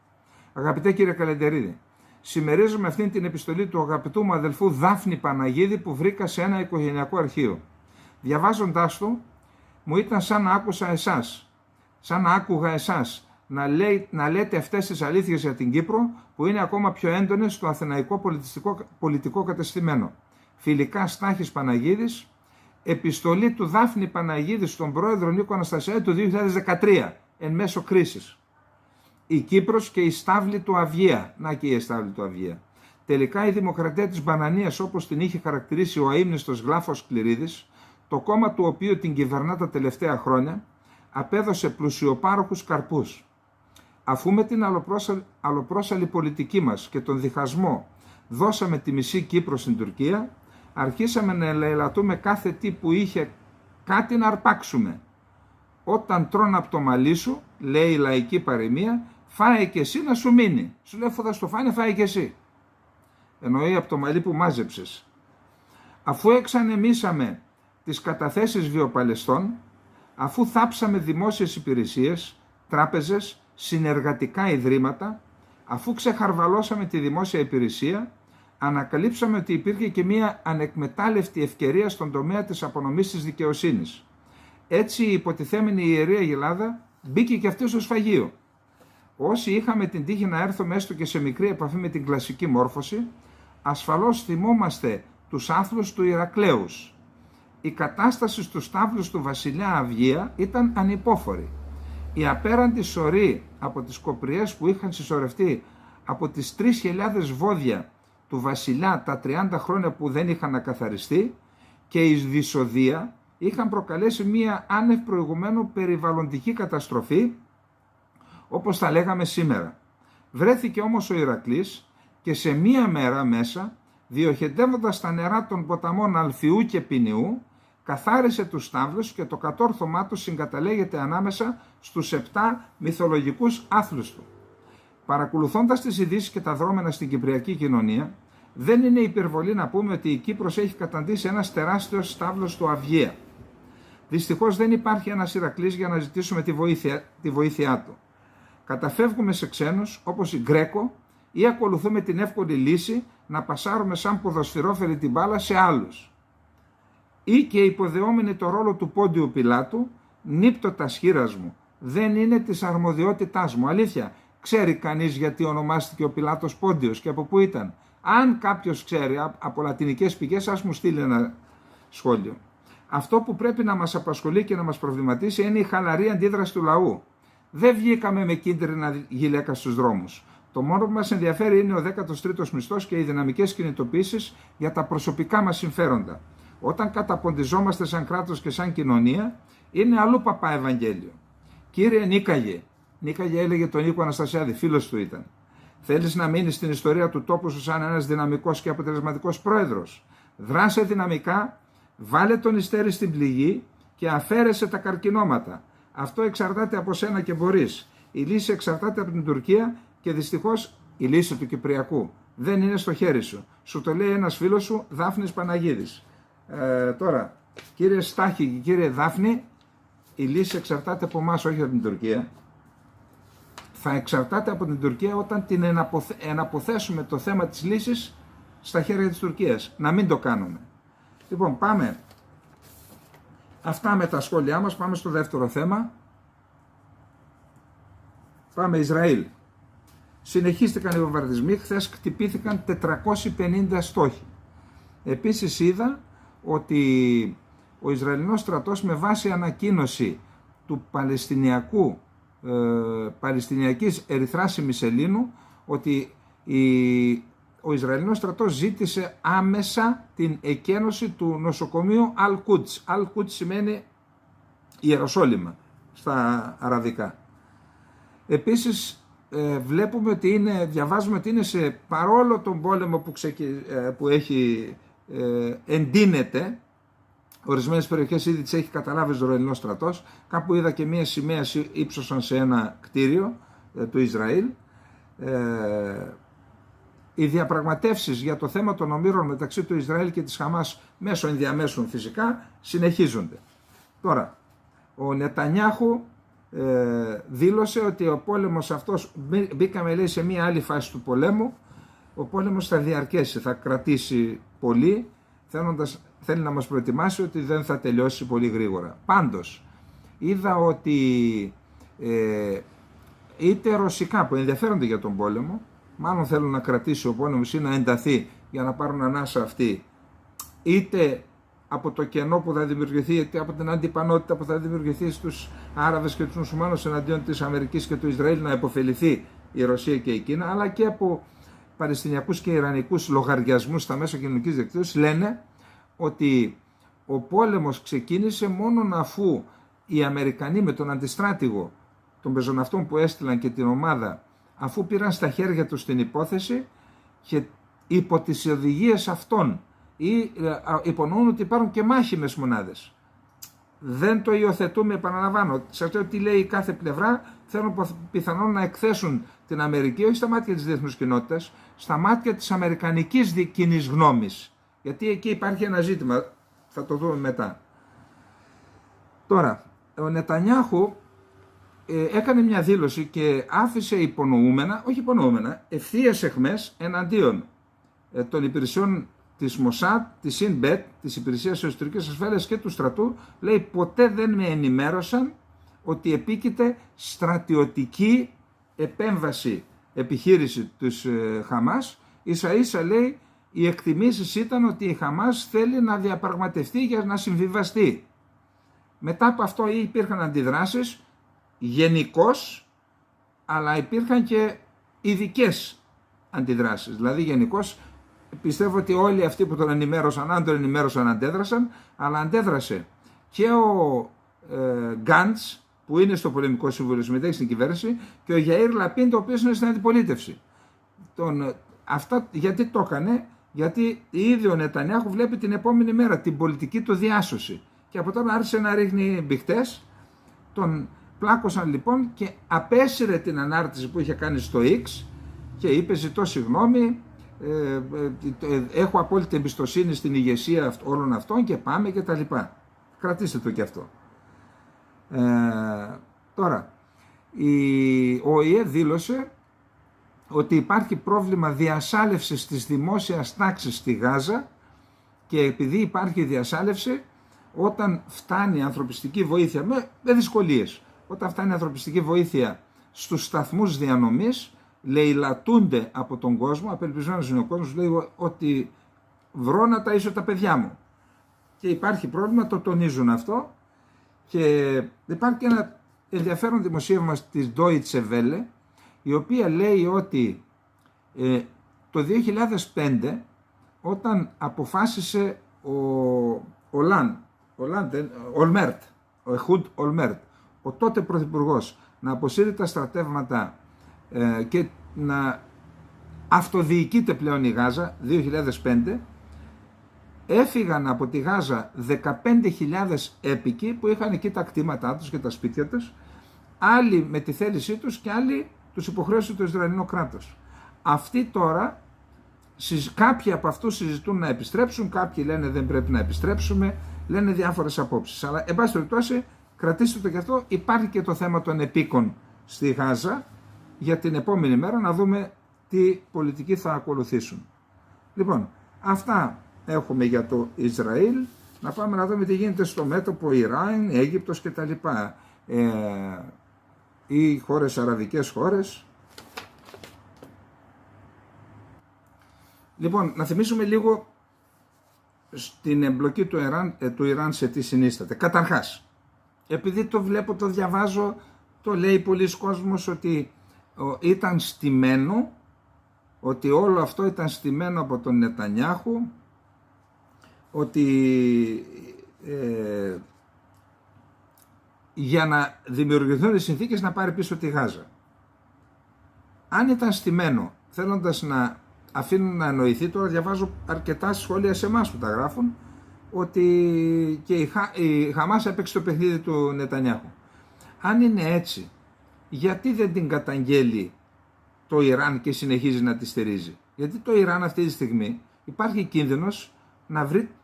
Αγαπητέ κύριε Καλεντερίδη, συμμερίζομαι αυτήν την επιστολή του αγαπητού μου αδελφού Δάφνη Παναγίδη που βρήκα σε ένα οικογενειακό αρχείο. Διαβάζοντάς του, μου ήταν σαν να άκουγα εσάς να λέτε αυτές τις αλήθειες για την Κύπρο που είναι ακόμα πιο έντονες στο αθηναϊκό πολιτικό κατεστημένο. Φιλικά, Στάχης Παναγίδης, επιστολή του Δάφνη Παναγίδη στον πρόεδρο Νίκο Αναστασιάδη του 2013, εν μέσω κρίσης. Η Κύπρος και η στάβλη του Αυγαία. Να και η στάβλη του Αυγαία. Τελικά η δημοκρατία της Μπανανίας, όπως την είχε χαρακτηρίσει ο αείμνηστος Γλάφος Κληρίδης, το κόμμα του οποίου την κυβερνά τα τελευταία χρόνια, απέδωσε πλουσιοπάροχους καρπούς. Αφού με την αλλοπρόσαλη πολιτική μας και τον διχασμό δώσαμε τη μισή Κύπρο στην Τουρκία, αρχίσαμε να ελαττούμε κάθε τι που είχε κάτι να αρπάξουμε. Όταν τρώνε από το μαλλί σου, λέει η λαϊκή παροιμία, φάε και εσύ να σου μείνει. Σου λέει, αφού θα στο φάνε, φάε και εσύ. Εννοεί από το μαλλί που μάζεψες. Αφού εξανεμίσαμε τις καταθέσεις βιοπαλαιστών, αφού θάψαμε δημόσιες υπηρεσίες, τράπεζες, συνεργατικά ιδρύματα, αφού ξεχαρβαλώσαμε τη δημόσια υπηρεσία, ανακαλύψαμε ότι υπήρχε και μία ανεκμετάλλευτη ευκαιρία στον τομέα της απονομής της δικαιοσύνης. Έτσι η υποτιθέμενη Ιερή Αγελάδα μπήκε και αυτή στο σφαγείο. Όσοι είχαμε την τύχη να έρθουμε έστω και σε μικρή επαφή με την κλασική μόρφωση, ασφαλώς θυμόμαστε τους άθλους του Ηρακλέους. Η κατάσταση στους τάβλους του βασιλιά Αυγαία ήταν ανυπόφορη. Η απέραντη σωρή από τις κοπριές που είχαν συσσωρευτεί από τις 3.000 βόδια του βασιλιά τα 30 χρόνια που δεν είχαν ακαθαριστεί και η δυσοδεία είχαν προκαλέσει μία άνευ προηγουμένου περιβαλλοντική καταστροφή, όπως τα λέγαμε σήμερα. Βρέθηκε όμως ο Ηρακλής και σε μία μέρα μέσα, διοχετεύοντας τα νερά των ποταμών Αλφιού και Ποινιού, καθάρισε τους στάβλους και το κατόρθωμά του συγκαταλέγεται ανάμεσα στους 7 μυθολογικούς άθλους του. Παρακολουθώντας τις ειδήσεις και τα δρόμενα στην κυπριακή κοινωνία, δεν είναι υπερβολή να πούμε ότι η Κύπρος έχει καταντήσει ένας τεράστιος στάβλος του Αυγαία. Δυστυχώς δεν υπάρχει ένας Ηρακλής για να ζητήσουμε τη βοήθειά του. Καταφεύγουμε σε ξένους όπως η Γκρέκο ή ακολουθούμε την εύκολη λύση να πασάρουμε σαν ποδοσφαιρόφερη την μπάλα σε άλλους. Ή και υποδεόμενοι το ρόλο του Πόντιου Πιλάτου, νύπτωτας χείρας μου, δεν είναι της αρμοδιότητάς μου. Αλήθεια, ξέρει κανείς γιατί ονομάστηκε ο Πιλάτος Πόντιος και από πού ήταν? Αν κάποιος ξέρει από λατινικές πηγές, ας μου στείλει ένα σχόλιο. Αυτό που πρέπει να μας απασχολεί και να μας προβληματίσει είναι η χαλαρή αντίδραση του λαού. Δεν βγήκαμε με κίτρινα γυλαίκα στους δρόμους. Το μόνο που μας ενδιαφέρει είναι ο 13ος μισθός και οι δυναμικές κινητοποίησεις για τα προσωπικά μας συμφέροντα. Όταν καταποντιζόμαστε σαν κράτος και σαν κοινωνία, είναι αλλού παπά Ευαγγέλιο. Κύριε Νίκαγε έλεγε τον Νίκο Αναστασιάδη, φίλος του ήταν. Θέλεις να μείνεις στην ιστορία του τόπου σου σαν ένας δυναμικός και αποτελεσματικός πρόεδρος? Δράσε δυναμικά, βάλε τον Ιστέρη στην πληγή και αφαίρεσε τα καρκινώματα. Αυτό εξαρτάται από σένα και μπορείς. Η λύση εξαρτάται από την Τουρκία και δυστυχώς η λύση του Κυπριακού δεν είναι στο χέρι σου. Σου το λέει ένας φίλος σου, Δάφνης Παναγίδης. Τώρα, κύριε Στάχη και κύριε Δάφνη, η λύση εξαρτάται από εμάς, όχι από την Τουρκία. Θα εξαρτάται από την Τουρκία όταν την εναποθέσουμε το θέμα της λύσης στα χέρια της Τουρκίας. Να μην το κάνουμε. Λοιπόν, πάμε. Αυτά με τα σχόλιά μας. Πάμε στο δεύτερο θέμα. Πάμε Ισραήλ. Συνεχίστηκαν οι βομβαρδισμοί. Χθες χτυπήθηκαν 450 στόχοι. Επίσης είδα ότι ο Ισραηλινός στρατός με βάση ανακοίνωση του Παλαιστινιακής Ερυθράς Ημισελήνου ότι ο Ισραηλινός στρατός ζήτησε άμεσα την εκένωση του νοσοκομείου Αλ-Κουτς. Αλ-Κουτς σημαίνει Ιεροσόλυμα στα αραβικά. Επίσης διαβάζουμε ότι είναι παρόλο τον πόλεμο που έχει εντείνεται, ορισμένες περιοχές ήδη τις έχει καταλάβει ο Ισραηλινός στρατός. Κάπου είδα και μία σημαία ύψωσαν σε ένα κτίριο του Ισραήλ. οι διαπραγματεύσεις για το θέμα των ομήρων μεταξύ του Ισραήλ και της Χαμάς μέσω ενδιαμέσων φυσικά συνεχίζονται. Τώρα, ο Νετανιάχου δήλωσε ότι ο πόλεμος αυτός, μπήκαμε λέει σε μία άλλη φάση του πολέμου, ο πόλεμος θα διαρκέσει, θα κρατήσει πολύ, θέλει να μας προετοιμάσει ότι δεν θα τελειώσει πολύ γρήγορα. Πάντως, είδα ότι είτε ρωσικά που ενδιαφέρονται για τον πόλεμο, μάλλον θέλουν να κρατήσει ο πόλεμος ή να ενταθεί για να πάρουν ανάσα αυτοί, είτε από το κενό που θα δημιουργηθεί, είτε από την αντιπανότητα που θα δημιουργηθεί στους Άραβες και τους Μουσουλμάνους εναντίον της Αμερικής και του Ισραήλ να υποφεληθεί η Ρωσία και η Κίνα, αλλά και από παλαιστινιακούς και ιρανικούς λογαριασμούς στα μέσα κοινωνικής δικτύωσης, λένε ότι ο πόλεμος ξεκίνησε μόνον αφού οι Αμερικανοί με τον αντιστράτηγο των πεζοναυτών που έστειλαν και την ομάδα, αφού πήραν στα χέρια τους την υπόθεση και υπό τις οδηγίες αυτών ή υπονοούν ότι υπάρχουν και μάχημες μονάδες. Δεν το υιοθετούμε, επαναλαμβάνω. Σας λέω τι λέει κάθε πλευρά. Θέλουν πιθανόν να εκθέσουν την Αμερική, όχι στα μάτια της διεθνούς κοινότητας, στα μάτια της αμερικανικής κοινής γνώμης. Γιατί εκεί υπάρχει ένα ζήτημα, θα το δούμε μετά. Τώρα, ο Νετανιάχου έκανε μια δήλωση και άφησε υπονοούμενα, ευθείες εχμές εναντίον των υπηρεσιών της Μοσάντ, της Σινμπετ, της Υπηρεσίας Εσωτερικής Ασφάλειας και του στρατού. Λέει, ποτέ δεν με ενημέρωσαν ότι επίκειται στρατιωτική επέμβαση, επιχείρηση της Χαμάς. Ίσα ίσα, λέει, οι εκτιμήσεις ήταν ότι η Χαμάς θέλει να διαπραγματευτεί για να συμβιβαστεί. Μετά από αυτό υπήρχαν αντιδράσεις γενικώς, αλλά υπήρχαν και ειδικές αντιδράσεις. Δηλαδή γενικώς πιστεύω ότι όλοι αυτοί που τον ενημέρωσαν, αν τον ενημέρωσαν, αντέδρασαν, αλλά αντέδρασε και ο Γκάντς, που είναι στο πολεμικό συμβούλιο, συμμετέχει στην κυβέρνηση, και ο Γιαΐρ Λαπίντ, ο οποίος είναι στην αντιπολίτευση. Αυτά γιατί το έκανε? Γιατί ήδη ο Νετανιάχου βλέπει την επόμενη μέρα την πολιτική του διάσωση. Και από τώρα άρχισε να ρίχνει μπιχτές. Τον πλάκωσαν λοιπόν και απέσυρε την ανάρτηση που είχε κάνει στο X και είπε, ζητώ συγγνώμη, έχω απόλυτη εμπιστοσύνη στην ηγεσία όλων αυτών και πάμε και τα λοιπά. Κρατήστε το και αυτό. Τώρα, ο ΟΗΕ δήλωσε ότι υπάρχει πρόβλημα διασάλευσης της δημόσιας τάξης στη Γάζα και επειδή υπάρχει διασάλευση, όταν φτάνει ανθρωπιστική βοήθεια με δυσκολίες, όταν φτάνει ανθρωπιστική βοήθεια στους σταθμούς διανομής, λαιλατούνται από τον κόσμο, απελπισμένος είναι ο κόσμος, λέει ότι βρω να ταΐσω τα παιδιά μου. Και υπάρχει πρόβλημα, το τονίζουν αυτό, και υπάρχει και ένα ενδιαφέρον δημοσίευμα της Deutsche Welle, η οποία λέει ότι το 2005, όταν αποφάσισε ο Ehud Olmert, ο τότε πρωθυπουργός, να αποσύρει τα στρατεύματα και να αυτοδιοικείται πλέον η Γάζα, 2005, έφυγαν από τη Γάζα 15.000 έπικοι που είχαν εκεί τα κτήματά τους και τα σπίτια τους, άλλοι με τη θέλησή τους και άλλοι τους υποχρέωσε το Ισραηλινό κράτος. Αυτοί τώρα, κάποιοι από αυτούς συζητούν να επιστρέψουν, κάποιοι λένε δεν πρέπει να επιστρέψουμε, λένε διάφορες απόψεις. Αλλά, εν πάση περιπτώσει, κρατήστε το και αυτό. Υπάρχει και το θέμα των επίκων στη Γάζα για την επόμενη μέρα, να δούμε τι πολιτική θα ακολουθήσουν. Λοιπόν, αυτά έχουμε για το Ισραήλ. Να πάμε να δούμε τι γίνεται στο μέτωπο Ιράν, Αίγυπτος κτλ. Ή χώρες, αραβικές χώρες. Λοιπόν, να θυμίσουμε λίγο στην εμπλοκή του Ιράν σε τι συνίσταται. Καταρχάς, επειδή το βλέπω, το διαβάζω, το λέει πολλοί κόσμος ότι ήταν στημένο, ότι όλο αυτό ήταν στημένο από τον Νετανιάχου, ότι για να δημιουργηθούν οι συνθήκες να πάρει πίσω τη Γάζα. Αν ήταν στημένο, θέλοντας να αφήνουν να εννοηθεί, τώρα διαβάζω αρκετά σχόλια σε εμάς που τα γράφουν, ότι και η Χαμάς έπαιξε το παιχνίδι του Νετανιάχου. Αν είναι έτσι, γιατί δεν την καταγγέλει το Ιράν και συνεχίζει να τη στηρίζει? Γιατί το Ιράν αυτή τη στιγμή υπάρχει κίνδυνος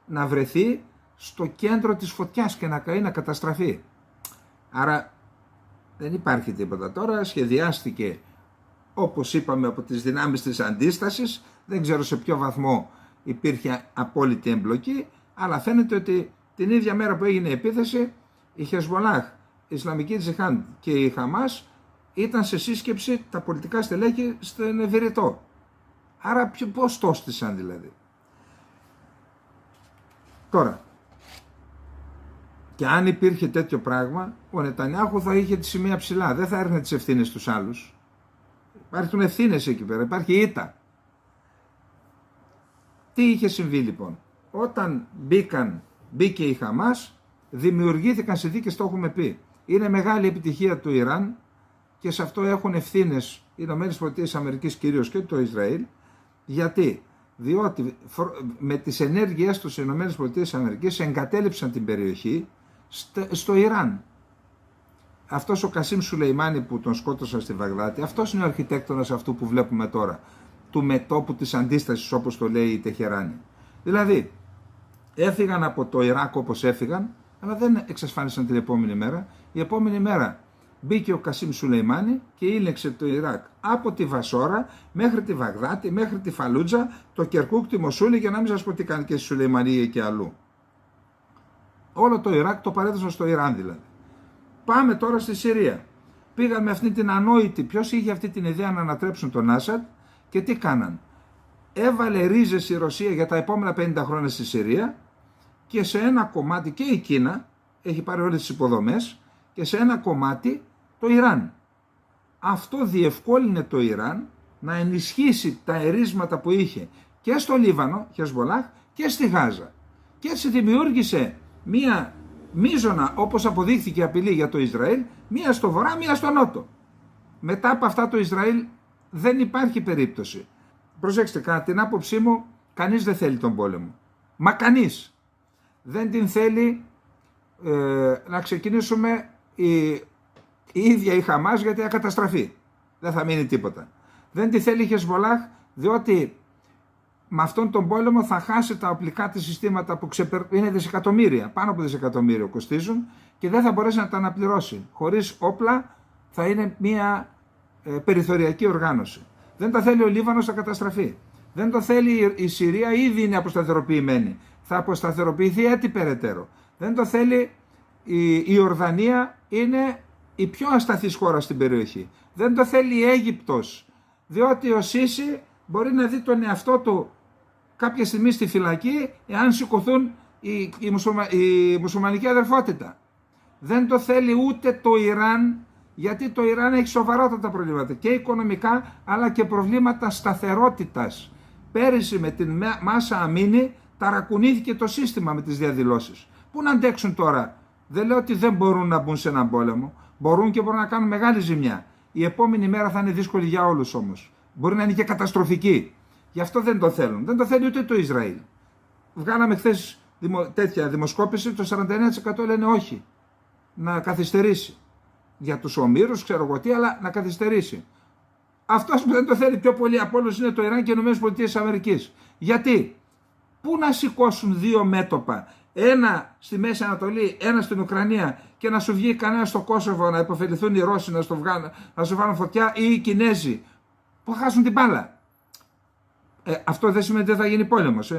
να βρεθεί στο κέντρο της φωτιάς και να καεί, να καταστραφεί. Άρα δεν υπάρχει τίποτα. Τώρα σχεδιάστηκε, όπως είπαμε, από τις δυνάμεις της αντίστασης. Δεν ξέρω σε ποιο βαθμό υπήρχε απόλυτη εμπλοκή, αλλά φαίνεται ότι την ίδια μέρα που έγινε η επίθεση, η Χεσμολάχ, η Ισλαμική Τζιχάντ και η Χαμάς ήταν σε σύσκεψη τα πολιτικά στελέχη στον Ευηρετό. Άρα πώς το στήσαν δηλαδή. Τώρα, και αν υπήρχε τέτοιο πράγμα, ο Νετανιάχου θα είχε τη σημαία ψηλά, δεν θα έρνε τις ευθύνες στους άλλους. Υπάρχουν ευθύνες εκεί πέρα, υπάρχει ήττα. Τι είχε συμβεί λοιπόν? Όταν μπήκε η Χαμάς, δημιουργήθηκαν συνθήκες, το έχουμε πει. Είναι μεγάλη επιτυχία του Ιράν και σε αυτό έχουν ευθύνες οι ΗΠΑ κυρίως και το Ισραήλ. Γιατί? Διότι με τις ενέργειές τους οι ΗΠΑ εγκατέλειψαν την περιοχή στο Ιράν. Αυτός ο Κασίμ Σουλεϊμάνι που τον σκότωσαν στη Βαγδάτη, αυτός είναι ο αρχιτέκτονας αυτού που βλέπουμε τώρα, του μετώπου της αντίστασης, όπως το λέει η Τεχεράνη. Δηλαδή, έφυγαν από το Ιράκ όπως έφυγαν, αλλά δεν εξασφάλισαν την επόμενη μέρα. Η επόμενη μέρα μπήκε ο Κασίμ Σουλεϊμάνι και ήλεξε το Ιράκ από τη Βασόρα μέχρι τη Βαγδάτη, μέχρι τη Φαλούτζα, το Κερκούκ, τη Μοσούλη, για να μην σας πω τι κάνει και στη Σουλεϊμανία και αλλού. Όλο το Ιράκ το παρέδωσαν στο Ιράν δηλαδή. Πάμε τώρα στη Συρία. Πήγαν με αυτή την ανόητη, ποιος είχε αυτή την ιδέα να ανατρέψουν τον Άσαντ και τι κάναν? Έβαλε ρίζες η Ρωσία για τα επόμενα 50 χρόνια στη Συρία και σε ένα κομμάτι και η Κίνα έχει πάρει όλες τις υποδομές και σε ένα κομμάτι το Ιράν. Αυτό διευκόλυνε το Ιράν να ενισχύσει τα ερίσματα που είχε και στο Λίβανο, Χεσμολάχ, και στη Γάζα. Και έτσι δημιούργησε μία μείζωνα, όπως αποδείχθηκε, απειλή για το Ισραήλ, μία στο βορρά, μία στο νότο. Μετά από αυτά το Ισραήλ δεν υπάρχει περίπτωση. Προσέξτε, κατά την άποψή μου, κανείς δεν θέλει τον πόλεμο. Μα κανείς. Δεν την θέλει. Να ξεκινήσουμε η ίδια η Χαμάς, γιατί θα καταστραφεί. Δεν θα μείνει τίποτα. Δεν τη θέλει η Χεσμολάχ, διότι με αυτόν τον πόλεμο θα χάσει τα οπλικά της συστήματα που είναι δισεκατομμύρια, πάνω από δισεκατομμύριο κοστίζουν και δεν θα μπορέσει να τα αναπληρώσει. Χωρίς όπλα θα είναι μια περιθωριακή οργάνωση. Δεν τα θέλει ο Λίβανος, θα καταστραφεί. Δεν το θέλει η Συρία, ήδη είναι αποσταθεροποιημένη. Θα αποσταθεροποιηθεί έτσι περαιτέρω. Δεν το θέλει η Ορδανία, είναι η πιο ασταθής χώρα στην περιοχή. Δεν το θέλει η Αίγυπτος, διότι ο Σίση μπορεί να δει τον εαυτό του κάποια στιγμή στη φυλακή εάν σηκωθούν η μουσουλμανική αδερφότητα. Δεν το θέλει ούτε το Ιράν, γιατί το Ιράν έχει σοβαρότατα προβλήματα και οικονομικά αλλά και προβλήματα σταθερότητας. Πέρυσι με την Μάσα Αμίνη ταρακουνήθηκε το σύστημα με τις διαδηλώσεις. Πού να αντέξουν τώρα? Δεν λέω ότι δεν μπορούν να μπουν σε έναν πόλεμο. Μπορούν και μπορούν να κάνουν μεγάλη ζημιά. Η επόμενη μέρα θα είναι δύσκολη για όλους όμως. Μπορεί να είναι και καταστροφική. Γι' αυτό δεν το θέλουν. Δεν το θέλει ούτε το Ισραήλ. Βγάλαμε χθες τέτοια δημοσκόπηση, το 49% λένε όχι. Να καθυστερήσει. Για τους ομήρους, ξέρω εγώ τι, αλλά να καθυστερήσει. Αυτός που δεν το θέλει πιο πολύ από όλους είναι το Ιράν και οι ΗΠΑ. Γιατί? Πού να σηκώσουν δύο μέτωπα, ένα στη Μέση Ανατολή, ένα στην Ουκρανία, και να σου βγει κανένα στο Κόσοβο να υποφεληθούν οι Ρώσοι να σου βάλουν φωτιά, ή οι Κινέζοι που θα χάσουν την μπάλα. Αυτό δεν σημαίνει ότι δεν θα γίνει πόλεμος.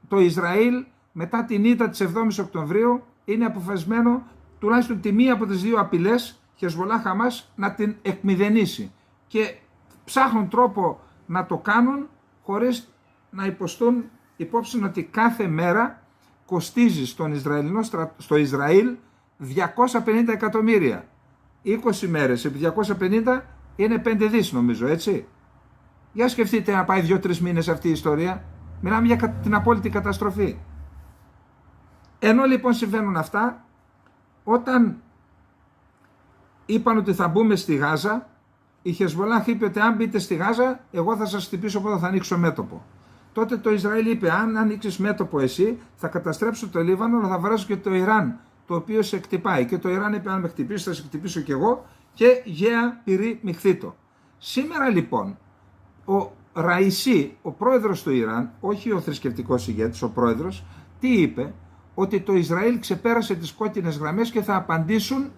Το Ισραήλ μετά την ήττα της 7ης Οκτωβρίου είναι αποφασισμένο τουλάχιστον τη μία από τις δύο απειλές, Χεσμολάχ Χαμάς, να την εκμηδενήσει. Και ψάχνουν τρόπο να το κάνουν χωρίς να υποστούν υπόψη ότι κάθε μέρα κοστίζει στο Ισραήλ 250 εκατομμύρια. 20 μέρες επί 250 είναι 5 δις νομίζω, έτσι. Για σκεφτείτε να πάει 2-3 μήνες αυτή η ιστορία. Μιλάμε για την απόλυτη καταστροφή. Ενώ λοιπόν συμβαίνουν αυτά, όταν είπαν ότι θα μπούμε στη Γάζα, η Χεσμολάχ είπε ότι αν μπείτε στη Γάζα, εγώ θα σας χτυπήσω, οπότε θα ανοίξω μέτωπο. Τότε το Ισραήλ είπε, αν ανοίξεις μέτωπο εσύ, θα καταστρέψω το Λίβανο, αλλά θα βράσω και το Ιράν, το οποίο σε χτυπάει. Και το Ιράν είπε, αν με χτυπήσει, θα σε χτυπήσω κι εγώ, και γέα πυρή μιχθήτο. Σήμερα λοιπόν, ο Ραϊσί, ο πρόεδρος του Ιράν, όχι ο θρησκευτικός ηγέτης, ο πρόεδρος, τι είπε? Ότι το Ισραήλ ξεπέρασε τις κόκκινες γραμμές και θα απαντήσουν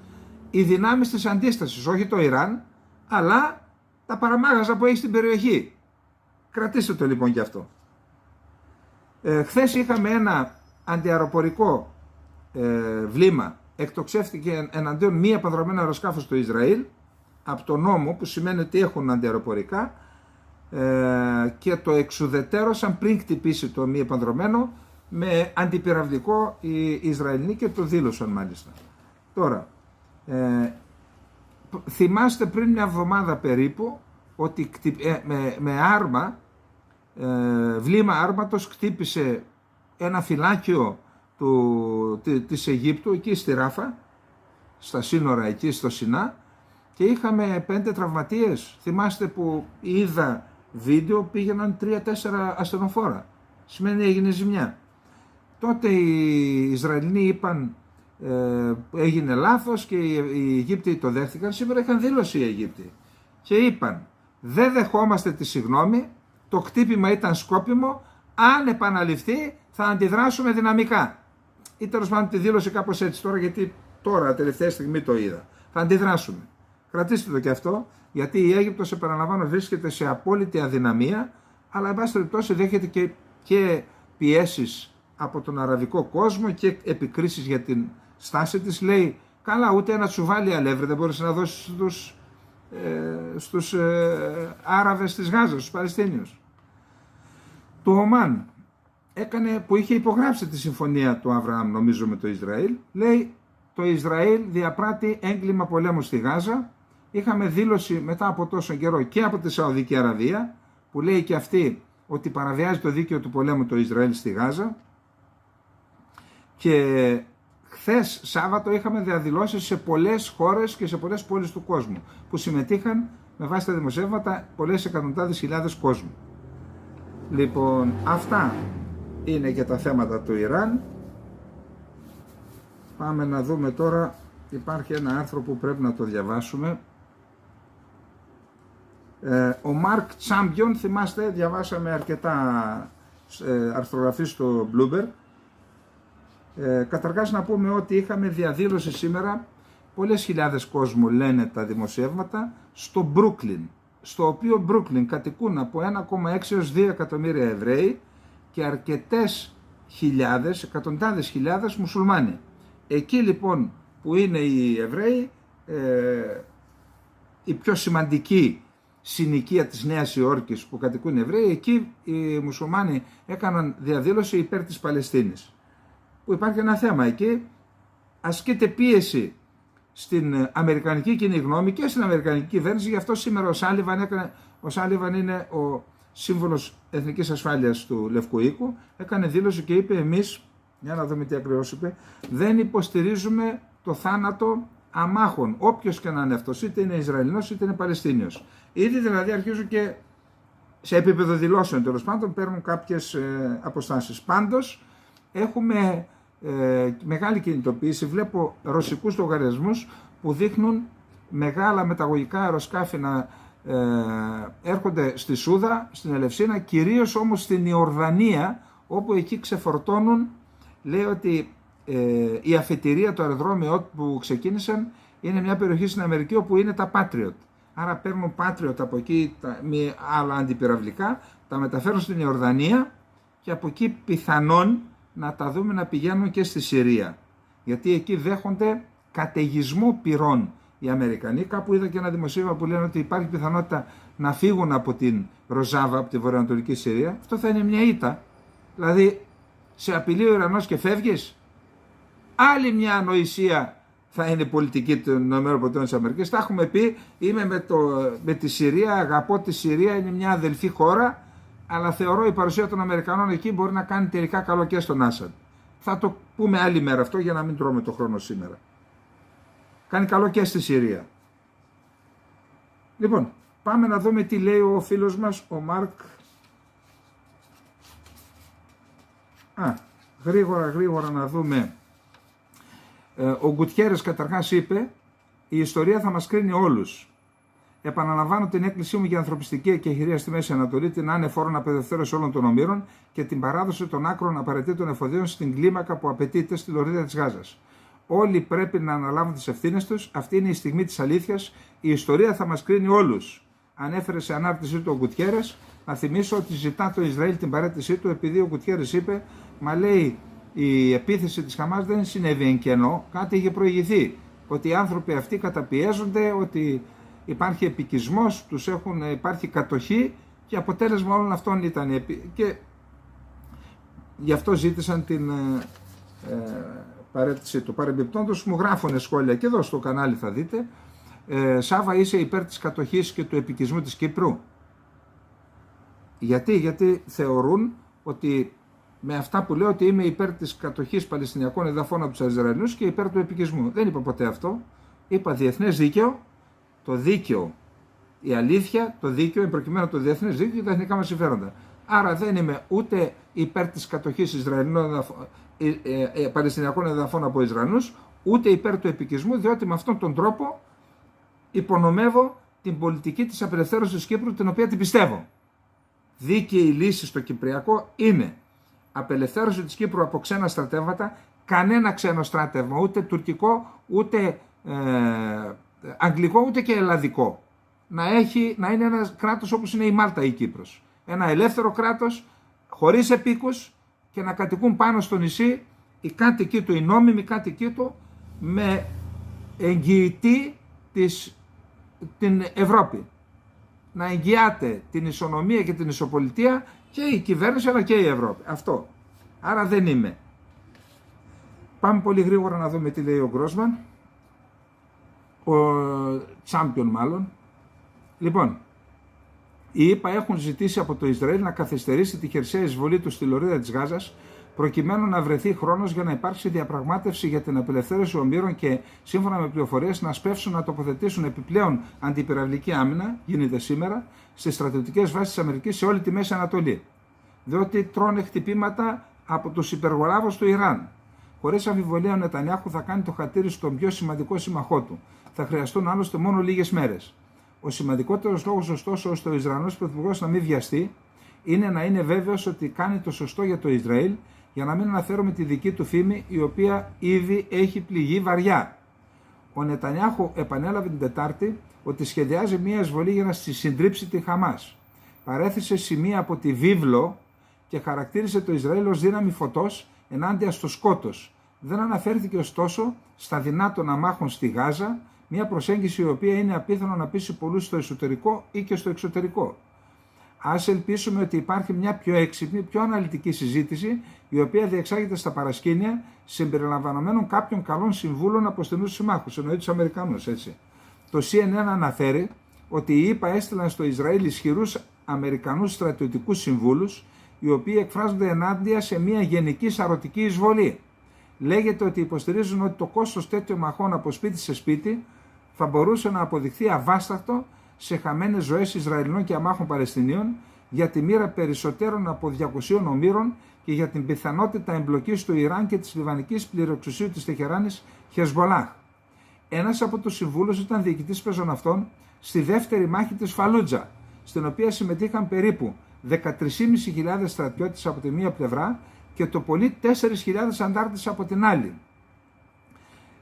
οι δυνάμεις της αντίστασης, όχι το Ιράν, αλλά τα παραμάγαζα που έχει στην περιοχή. Κρατήστε το λοιπόν και αυτό. Χθες είχαμε ένα αντιαεροπορικό βλήμα, εκτοξεύτηκε εναντίον μη επανδρωμένο αεροσκάφο του Ισραήλ από τον νόμο, που σημαίνει ότι έχουν αντιαεροπορικά, και το εξουδετέρωσαν πριν χτυπήσει το μη επανδρωμένο με αντιπυραυλικό οι Ισραηλοί και το δήλωσαν μάλιστα. Τώρα, θυμάστε πριν μια εβδομάδα περίπου ότι με άρμα, βλήμα άρματος χτύπησε ένα φυλάκιο της Αιγύπτου εκεί στη Ράφα, στα σύνορα εκεί στο Σινά, και είχαμε 5 τραυματίες. Θυμάστε που είδα βίντεο, πήγαιναν 3-4 ασθενοφόρα. Σημαίνει έγινε ζημιά. Τότε οι Ισραηλοί είπαν έγινε λάθος και οι Αιγύπτιοι το δέχτηκαν. Σήμερα είχαν δήλωση οι Αιγύπτιοι και είπαν δεν δεχόμαστε τη συγγνώμη, το χτύπημα ήταν σκόπιμο, αν επαναληφθεί θα αντιδράσουμε δυναμικά. Ή τέλος πάντων τη δήλωση κάπως έτσι τώρα, γιατί τώρα τελευταία στιγμή το είδα. Θα αντιδράσουμε. Κρατήστε το και αυτό, γιατί η Αίγυπτος, επαναλαμβάνω, βρίσκεται σε απόλυτη αδυναμία, αλλά εν πάση περιπτώσει δέχεται και πιέσεις από τον αραβικό κόσμο και επικρίσεις για την στάση της. Λέει, καλά, ούτε ένα τσουβάλι αλεύρι δεν μπορούσε να δώσει στους Άραβες της Γάζας, στους Παλαιστίνιους. Το Ομάν που είχε υπογράψει τη συμφωνία του Αβραάμ, νομίζω, με το Ισραήλ, λέει το Ισραήλ διαπράττει έγκλημα πολέμου στη Γάζα. Είχαμε δήλωση μετά από τόσο καιρό και από τη Σαουδική Αραβία, που λέει και αυτή ότι παραβιάζει το δίκαιο του πολέμου το Ισραήλ στη Γάζα. Και χθες Σάββατο είχαμε διαδηλώσεις σε πολλές χώρες και σε πολλές πόλεις του κόσμου, που συμμετείχαν με βάση τα δημοσιεύματα πολλές εκατοντάδες χιλιάδες κόσμου. Λοιπόν, αυτά είναι και τα θέματα του Ιράν. Πάμε να δούμε τώρα, υπάρχει ένα άρθρο που πρέπει να το διαβάσουμε. Ο Μάρκ Τσάμπιον, θυμάστε, διαβάσαμε αρκετά αρθρογραφίες στο Bloomberg. Καταρχάς να πούμε ότι είχαμε διαδήλωση σήμερα, πολλές χιλιάδες κόσμου λένε τα δημοσιεύματα, στο Μπρούκλιν, στο οποίο Μπρούκλιν κατοικούν από 1,6 έως 2 εκατομμύρια Εβραίοι και αρκετές χιλιάδες, εκατοντάδες χιλιάδες μουσουλμάνοι. Εκεί λοιπόν που είναι οι Εβραίοι, η πιο σημαντική συνοικία της Νέας Υόρκης που κατοικούν οι Εβραίοι, εκεί οι μουσουλμάνοι έκαναν διαδήλωση υπέρ της Παλαιστίνης. Που υπάρχει ένα θέμα εκεί, ασκείται πίεση στην αμερικανική κοινή γνώμη και στην αμερικανική κυβέρνηση. Γι' αυτό σήμερα ο Σάλιβαν είναι ο σύμβουλος εθνικής ασφάλειας του Λευκού Οίκου, έκανε δήλωση και είπε εμείς, για να δούμε τι ακριβώς είπε, δεν υποστηρίζουμε το θάνατο αμάχων, όποιος και να είναι αυτός, είτε είναι Ισραηλινός είτε είναι Παλαιστίνιος. Ήδη δηλαδή αρχίζουν και σε επίπεδο δηλώσεων, τέλος πάντων, παίρνουν κάποιες αποστάσεις. Πάντως έχουμε μεγάλη κινητοποίηση. Βλέπω ρωσικούς λογαριασμούς που δείχνουν μεγάλα μεταγωγικά αεροσκάφη να έρχονται στη Σούδα, στην Ελευσίνα, κυρίως όμως στην Ιορδανία, όπου εκεί ξεφορτώνουν. Λέει ότι η αφετηρία, το αεροδρόμιο που ξεκίνησαν, είναι μια περιοχή στην Αμερική όπου είναι τα Patriot. Άρα παίρνουν Patriot από εκεί, άλλα αντιπυραυλικά, τα μεταφέρουν στην Ιορδανία και από εκεί πιθανόν να τα δούμε να πηγαίνουν και στη Συρία. Γιατί εκεί δέχονται καταιγισμό πυρών οι Αμερικανοί. Κάπου είδα και ένα δημοσίευμα που λένε ότι υπάρχει πιθανότητα να φύγουν από την Ροζάβα, από τη βορειοανατολική Συρία. Αυτό θα είναι μια ήττα. Δηλαδή, σε απειλεί ο Ιρανός και φεύγεις. Άλλη μια ανοησία θα είναι η πολιτική των ΗΠΑ. Τα έχουμε πει, είμαι με τη Συρία, αγαπώ τη Συρία, είναι μια αδελφή χώρα, αλλά θεωρώ η παρουσία των Αμερικανών εκεί μπορεί να κάνει τελικά καλό και στον Άσαντ. Θα το πούμε άλλη μέρα αυτό για να μην τρώμε το χρόνο σήμερα. Κάνει καλό και στη Συρία. Λοιπόν, πάμε να δούμε τι λέει ο φίλος μας, ο Μάρκ. Γρήγορα να δούμε. Ο Γκουτιέρες καταρχάς είπε, η ιστορία θα μας κρίνει όλους. Επαναλαμβάνω την έκκλησή μου για ανθρωπιστική εκεχηρία στη Μέση Ανατολή, την ανεφόρον απελευθέρωση όλων των ομήρων και την παράδοση των άκρων απαραίτητων εφοδίων στην κλίμακα που απαιτείται στη λωρίδα της Γάζας. Όλοι πρέπει να αναλάβουν τις ευθύνες τους. Αυτή είναι η στιγμή της αλήθειας. Η ιστορία θα μας κρίνει όλους. Ανέφερε σε ανάρτησή του ο Γκουτιέρες. Να θυμίσω ότι ζητά το Ισραήλ την παραίτησή του, επειδή ο Γκουτιέρες είπε, μα λέει, η επίθεση της Χαμάς δεν συνέβη εν κενό, κάτι είχε προηγηθεί. Ότι οι άνθρωποι αυτοί καταπιέζονται, ότι υπάρχει επικισμός, υπάρχει κατοχή και αποτέλεσμα όλων αυτών ήταν. Και γι' αυτό ζήτησαν την παρέτησή του. Παρεμπιπτόντως μου γράφουν σχόλια και εδώ στο κανάλι θα δείτε. Σάβα, είσαι υπέρ της κατοχής και του επικισμού της Κύπρου? Γιατί θεωρούν ότι με αυτά που λέω ότι είμαι υπέρ της κατοχής Παλαιστινιακών εδαφών από τους Ισραηλινούς και υπέρ του επικισμού. Δεν είπα ποτέ αυτό. Είπα διεθνές δίκαιο, το δίκαιο, η αλήθεια, το δίκαιο, προκειμένου το διεθνές δίκαιο και τα εθνικά μας συμφέροντα. Άρα δεν είμαι ούτε υπέρ της κατοχής Παλαιστινιακών εδαφών από Ισραηλινούς, ούτε υπέρ του επικισμού, διότι με αυτόν τον τρόπο υπονομεύω την πολιτική της απελευθέρωσης της Κύπρου, την οποία την πιστεύω. Δίκαιη λύση στο Κυπριακό είναι απελευθέρωση της Κύπρου από ξένα στρατεύματα, κανένα ξένο στράτευμα, ούτε τουρκικό, ούτε αγγλικό, ούτε και ελλαδικό. Να είναι ένα κράτος όπως είναι η Μάλτα ή η Κύπρος. Ένα ελεύθερο κράτος, χωρίς επίκους και να κατοικούν πάνω στο νησί οι κάτοικοι του, οι νόμιμοι κάτοικοι του, με εγγυητή την Ευρώπη. Να εγγυάται την ισονομία και την ισοπολιτεία και η κυβέρνηση αλλά και η Ευρώπη. Αυτό. Άρα δεν είμαι. Πάμε πολύ γρήγορα να δούμε τι λέει ο Γκρόσμαν. Ο Τσάμπιον μάλλον. Λοιπόν, οι ΗΠΑ έχουν ζητήσει από το Ισραήλ να καθυστερήσει τη χερσαία εισβολή του στη λωρίδα της Γάζας, προκειμένου να βρεθεί χρόνος για να υπάρξει διαπραγμάτευση για την απελευθέρωση ομήρων και σύμφωνα με πληροφορίες να σπεύσουν να τοποθετήσουν επιπλέον αντιπυραυλική άμυνα, γίνεται σήμερα, στις στρατιωτικές βάσεις της Αμερικής σε όλη τη Μέση Ανατολή. Διότι τρώνε χτυπήματα από τους υπεργολάβους του Ιράν. Χωρίς αμφιβολία ο Νετανιάχου θα κάνει το χατήρι στον πιο σημαντικό σύμμαχό του. Θα χρειαστούν άλλωστε μόνο λίγες μέρες. Ο σημαντικότερος λόγος, ωστόσο, ώστε ο Ισραηλινός πρωθυπουργός να μην βιαστεί, είναι να είναι βέβαιος ότι κάνει το σωστό για το Ισραήλ, για να μην αναφέρουμε τη δική του φήμη, η οποία ήδη έχει πληγεί βαριά. Ο Νετανιάχου επανέλαβε την Τετάρτη ότι σχεδιάζει μια εισβολή για να συντρίψει τη Χαμάς. Παρέθεσε σημεία από τη βίβλο και χαρακτήρισε το Ισραήλ ως δύναμη φωτός ενάντια στο σκότος. Δεν αναφέρθηκε ωστόσο στα δεινά των αμάχων στη Γάζα, μια προσέγγιση η οποία είναι απίθανο να πείσει πολλούς στο εσωτερικό ή και στο εξωτερικό. Ας ελπίσουμε ότι υπάρχει μια πιο έξυπνη, πιο αναλυτική συζήτηση, η οποία διεξάγεται στα παρασκήνια, συμπεριλαμβανομένων κάποιων καλών συμβούλων από στενούς συμμάχους, εννοεί τους Αμερικανούς, έτσι. Το CNN αναφέρει ότι οι ΗΠΑ έστειλαν στο Ισραήλ ισχυρούς Αμερικανούς στρατιωτικούς συμβούλους, οι οποίοι εκφράζονται ενάντια σε μια γενική σαρωτική εισβολή. Λέγεται ότι υποστηρίζουν ότι το κόστος τέτοιων μαχών από σπίτι σε σπίτι θα μπορούσε να αποδειχθεί αβάσταχτο σε χαμένες ζωές Ισραηλινών και αμάχων Παλαιστινίων, για τη μοίρα περισσότερων από 200 ομήρων και για την πιθανότητα εμπλοκής του Ιράν και της λιβανικής πληροεξουσίου της Τεχεράνης Χεσμπολάχ. Ένας από τους συμβούλους ήταν διοικητής πεζοναυτών στη δεύτερη μάχη της Φαλούτζα, στην οποία συμμετείχαν περίπου 13.500 στρατιώτες από τη μία πλευρά και το πολύ 4.000 αντάρτες από την άλλη,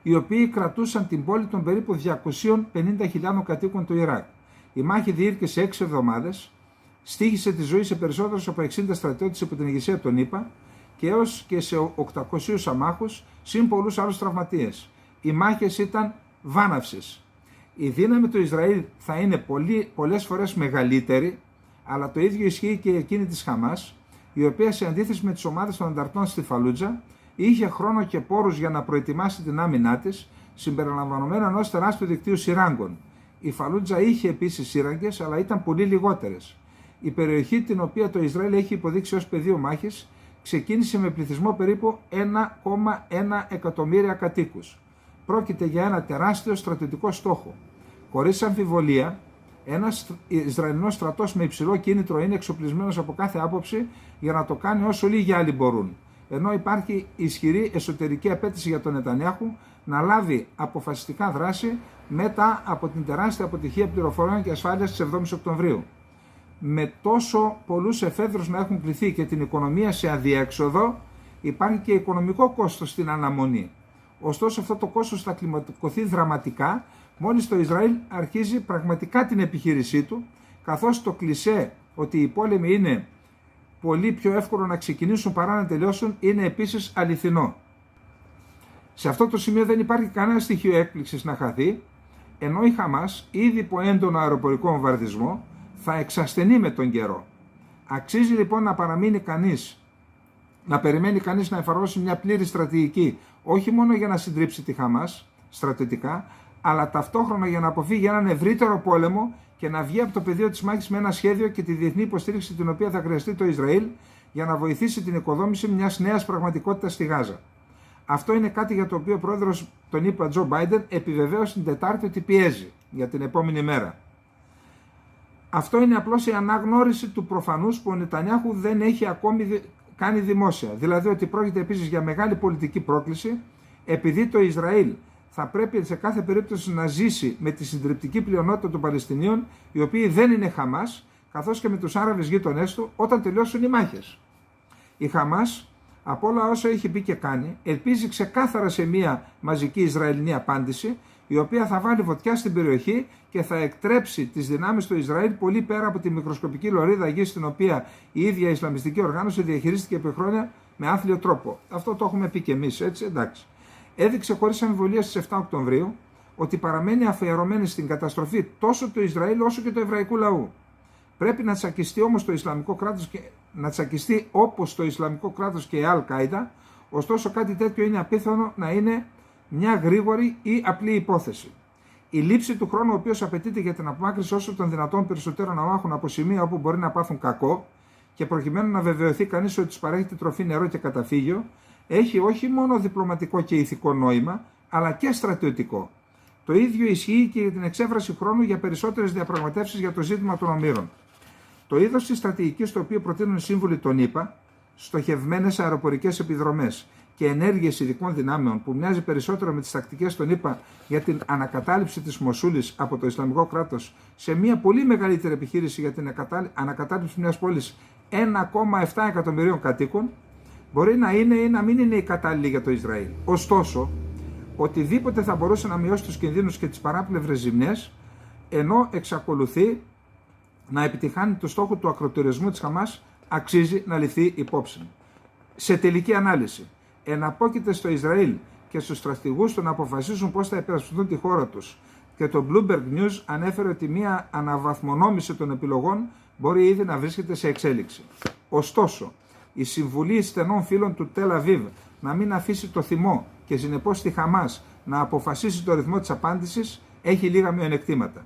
οι οποίοι κρατούσαν την πόλη των περίπου 250.000 κατοίκων του Ιράκ. Η μάχη διήρκησε 6 εβδομάδες, στοίχησε τη ζωή σε περισσότερους από 60 στρατιώτες υπό την ηγεσία των ΗΠΑ και έως και σε 800 αμάχους, συν πολλούς άλλους τραυματίες. Οι μάχες ήταν βάναυσες. Η δύναμη του Ισραήλ θα είναι πολλές φορές μεγαλύτερη, αλλά το ίδιο ισχύει και εκείνη της Χαμάς, η οποία σε αντίθεση με τις ομάδες των ανταρτών στη Φαλούτζα είχε χρόνο και πόρους για να προετοιμάσει την άμυνά της, συμπεριλαμβανομένου ενός τεράστιου δικτύου σειράγγων. Η Φαλούτζα είχε επίσης σύραγγες, αλλά ήταν πολύ λιγότερες. Η περιοχή την οποία το Ισραήλ έχει υποδείξει ως πεδίο μάχης ξεκίνησε με πληθυσμό περίπου 1,1 εκατομμύρια κατοίκους. Πρόκειται για ένα τεράστιο στρατιωτικό στόχο. Χωρίς αμφιβολία, ένας Ισραηλινός στρατός με υψηλό κίνητρο είναι εξοπλισμένος από κάθε άποψη για να το κάνει όσο λίγοι άλλοι μπορούν. Ενώ υπάρχει ισχυρή εσωτερική απέτηση για τον Νετανιάχου να λάβει αποφασιστικά δράση μετά από την τεράστια αποτυχία πληροφοριών και ασφάλειας της 7ης Οκτωβρίου. Με τόσο πολλούς εφέδρους να έχουν κληθεί και την οικονομία σε αδιέξοδο, υπάρχει και οικονομικό κόστος στην αναμονή. Ωστόσο αυτό το κόστος θα κλιμακωθεί δραματικά μόλις το Ισραήλ αρχίζει πραγματικά την επιχείρησή του, καθώς το κλισέ ότι οι πόλεμοι είναι πολύ πιο εύκολο να ξεκινήσουν παρά να τελειώσουν είναι επίσης αληθινό. Σε αυτό το σημείο δεν υπάρχει κανένα στοιχείο έκπληξης να χαθεί, ενώ η Χαμάς ήδη υπό έντονο αεροπορικό βομβαρδισμό θα εξασθενεί με τον καιρό. Αξίζει λοιπόν να παραμείνει κανείς, να περιμένει κανείς να εφαρμόσει μια πλήρη στρατηγική, όχι μόνο για να συντρίψει τη Χαμάς στρατιωτικά, αλλά ταυτόχρονα για να αποφύγει έναν ευρύτερο πόλεμο και να βγει από το πεδίο της μάχης με ένα σχέδιο και τη διεθνή υποστήριξη την οποία θα χρειαστεί το Ισραήλ για να βοηθήσει την οικοδόμηση μιας νέας πραγματικότητας στη Γάζα. Αυτό είναι κάτι για το οποίο ο πρόεδρος τον ΗΠΑ Τζο Μπάιντεν επιβεβαίωσε την Τετάρτη ότι πιέζει για την επόμενη μέρα. Αυτό είναι απλώς η αναγνώριση του προφανούς που ο Νετανιάχου δεν έχει ακόμη κάνει δημόσια. Δηλαδή ότι πρόκειται επίσης για μεγάλη πολιτική πρόκληση, επειδή το Ισραήλ θα πρέπει σε κάθε περίπτωση να ζήσει με τη συντριπτική πλειονότητα των Παλαιστινίων, οι οποίοι δεν είναι Χαμάς, καθώς και με τους Άραβες γείτονές του όταν τελειώσουν οι μάχες. Η Χαμάς, από όλα όσα έχει πει και κάνει, ελπίζει ξεκάθαρα σε μια μαζική Ισραηλινή απάντηση, η οποία θα βάλει φωτιά στην περιοχή και θα εκτρέψει τις δυνάμεις του Ισραήλ πολύ πέρα από τη μικροσκοπική λωρίδα γης στην οποία η ίδια η Ισλαμιστική οργάνωση διαχειρίστηκε επί χρόνια με άθλιο τρόπο. Αυτό το έχουμε πει και εμείς, έτσι, εντάξει. Έδειξε χωρίς αμφιβολία στις 7 Οκτωβρίου ότι παραμένει αφιερωμένη στην καταστροφή τόσο του Ισραήλ όσο και του εβραϊκού λαού. Πρέπει να τσακιστεί όμως το Ισλαμικό κράτος και να τσακιστεί όπως το Ισλαμικό κράτος και η Αλ-Κάιντα, ωστόσο κάτι τέτοιο είναι απίθανο να είναι μια γρήγορη ή απλή υπόθεση. Η λήψη του χρόνου, ο οποίος απαιτείται για την απομάκρυνση όσο των δυνατών περισσότερων αμάχων από σημεία όπου μπορεί να πάθουν κακό και προκειμένου να βεβαιωθεί κανείς ότι τους παρέχεται τροφή, νερό και καταφύγιο, έχει όχι μόνο διπλωματικό και ηθικό νόημα, αλλά και στρατιωτικό. Το ίδιο ισχύει και για την εξέφραση χρόνου για περισσότερες διαπραγματεύσεις για το ζήτημα των ομήρων. Το είδος της στρατηγικής το οποίο προτείνουν οι σύμβουλοι των ΗΠΑ, στοχευμένες αεροπορικές επιδρομές και ενέργειες ειδικών δυνάμεων που μοιάζει περισσότερο με τις τακτικές των ΗΠΑ για την ανακατάληψη της Μοσούλης από το Ισλαμικό κράτος σε μια πολύ μεγαλύτερη επιχείρηση για την ανακατάληψη μιας πόλης 1,7 εκατομμυρίων κατοίκων, μπορεί να είναι ή να μην είναι η κατάλληλη για το Ισραήλ. Ωστόσο, οτιδήποτε θα μπορούσε να μειώσει τους κινδύνους και τις παράπλευρες ζημιές, ενώ εξακολουθεί να επιτυχάνει το στόχο του ακροτηρισμού της Χαμάς, αξίζει να ληφθεί υπόψη. Σε τελική ανάλυση, εναπόκειται στο Ισραήλ και στους στρατηγούς του να αποφασίσουν πώς θα υπερασπιστούν τη χώρα τους. Και το Bloomberg News ανέφερε ότι μια αναβαθμονόμηση των επιλογών μπορεί ήδη να βρίσκεται σε εξέλιξη. Ωστόσο, η συμβουλή στενών φίλων του Τελ Αβίβ να μην αφήσει το θυμό και συνεπώς τη Χαμάς να αποφασίσει το ρυθμό της απάντησης έχει λίγα μειονεκτήματα.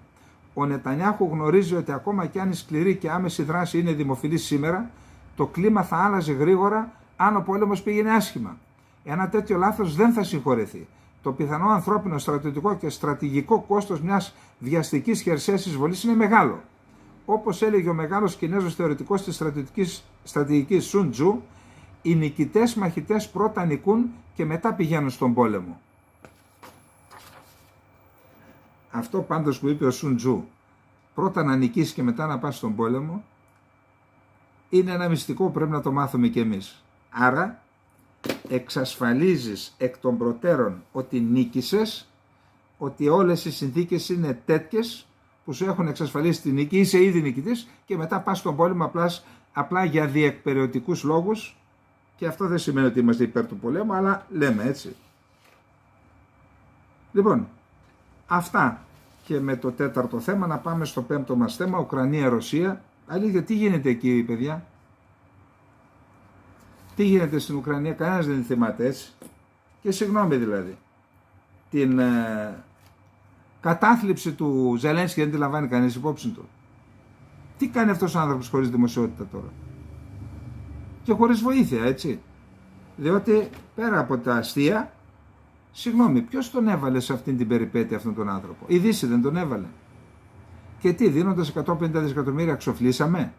Ο Νετανιάχου γνωρίζει ότι ακόμα και αν η σκληρή και άμεση δράση είναι δημοφιλής σήμερα, το κλίμα θα άλλαζε γρήγορα αν ο πόλεμος πήγαινε άσχημα. Ένα τέτοιο λάθος δεν θα συγχωρεθεί. Το πιθανό ανθρώπινο, στρατιωτικό και στρατηγικό κόστος μιας βιαστικής χερσαίας εισβολής είναι μεγάλο. Όπως έλεγε ο μεγάλος Κινέζος θεωρητικός της στρατηγικής Σουν Τζου, οι νικητές μαχητές πρώτα νικούν και μετά πηγαίνουν στον πόλεμο. Αυτό πάντως που είπε ο Σουν Τζου, πρώτα να νικήσει και μετά να πας στον πόλεμο, είναι ένα μυστικό που πρέπει να το μάθουμε κι εμείς. Άρα, εξασφαλίζεις εκ των προτέρων ότι νίκησες, ότι όλες οι συνθήκες είναι τέτοιες που σου έχουν εξασφαλίσει τη νίκη, είσαι ήδη νικητής και μετά πας στον πόλεμο απλά για διεκπεραιωτικούς λόγους, και αυτό δεν σημαίνει ότι είμαστε υπέρ του πολέμου, αλλά λέμε έτσι. Λοιπόν, αυτά και με το τέταρτο θέμα. Να πάμε στο πέμπτο μας θέμα, Ουκρανία-Ρωσία. Αλήθεια, τι γίνεται εκεί, παιδιά? Τι γίνεται στην Ουκρανία? Κανένας δεν θυμάται, έτσι. Και συγγνώμη δηλαδή. Την κατάθλιψη του Ζελένσκι δεν τη λαμβάνει κανείς υπόψη του. Τι κάνει αυτός ο άνθρωπος χωρίς δημοσιότητα τώρα? Και χωρίς βοήθεια, έτσι. Διότι πέρα από τα αστεία, συγγνώμη, ποιος τον έβαλε σε αυτήν την περιπέτεια αυτόν τον άνθρωπο? Η Δύση δεν τον έβαλε? Και τι, δίνοντας 150 δισεκατομμύρια ξοφλήσαμε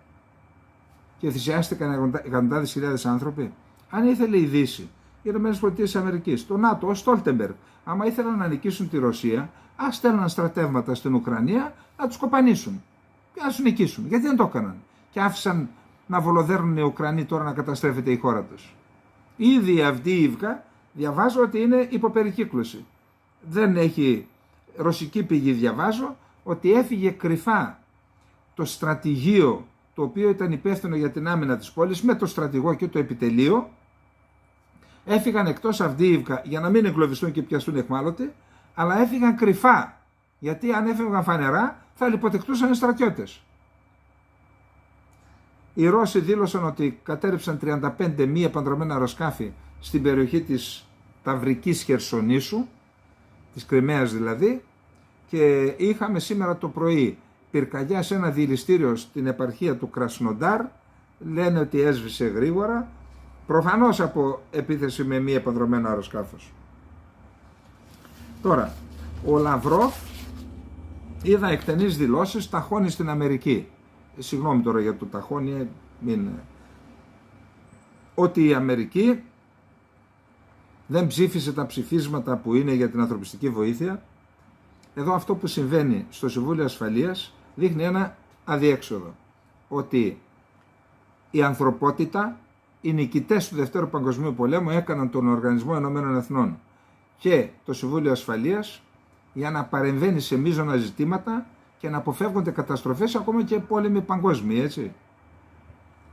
και θυσιάστηκαν εκατοντάδες χιλιάδες άνθρωποι? Αν ήθελε η Δύση ΗΠΑ. Το ΝΑΤΟ, ο Στόλτεμπεργκ, άμα ήθελαν να νικήσουν τη Ρωσία, ας στέλναν στρατεύματα στην Ουκρανία να τους κοπανίσουν και να τους νικήσουν. Γιατί δεν το έκαναν και άφησαν να βολοδέρνουν οι Ουκρανοί τώρα να καταστρέφεται η χώρα τους. Ήδη η Αυδίιβκα διαβάζω ότι είναι υποπερικύκλωση. Δεν έχει ρωσική πηγή, διαβάζω ότι έφυγε κρυφά το στρατηγείο το οποίο ήταν υπεύθυνο για την άμυνα της πόλης με το στρατηγό και το επιτελείο. Έφυγαν εκτός Αυδίιβκα για να μην εγκλωβιστούν και πιαστούν εχμάλωτοι, αλλά έφυγαν κρυφά, γιατί αν έφευγαν φανερά θα λιποτεκτούσαν οι στρατιώτες. Οι Ρώσοι δήλωσαν ότι κατέρριψαν 35 μη επανδρομένα αεροσκάφη στην περιοχή της Ταυρικής Χερσονήσου, της Κριμαίας δηλαδή, και είχαμε σήμερα το πρωί πυρκαγιά σε ένα διελιστήριο στην επαρχία του Κρασνοντάρ. Λένε ότι έσβησε γρήγορα, προφανώς από επίθεση με μη επανδρομένο αεροσκάφος. Τώρα, ο Λαυρόφ, είδα εκτενείς δηλώσεις, ταχώνει στην Αμερική. Συγγνώμη τώρα για το ταχώνει, ότι η Αμερική δεν ψήφισε τα ψηφίσματα που είναι για την ανθρωπιστική βοήθεια. Εδώ αυτό που συμβαίνει στο Συμβούλιο Ασφαλείας δείχνει ένα αδιέξοδο. Ότι η ανθρωπότητα, οι νικητές του Δευτέρου Παγκοσμίου Πολέμου έκαναν τον Οργανισμό Ενωμένων Εθνών και το Συμβούλιο Ασφαλείας για να παρεμβαίνει σε μείζωνα ζητήματα και να αποφεύγονται καταστροφές, ακόμα και πόλεμοι παγκόσμιοι, έτσι.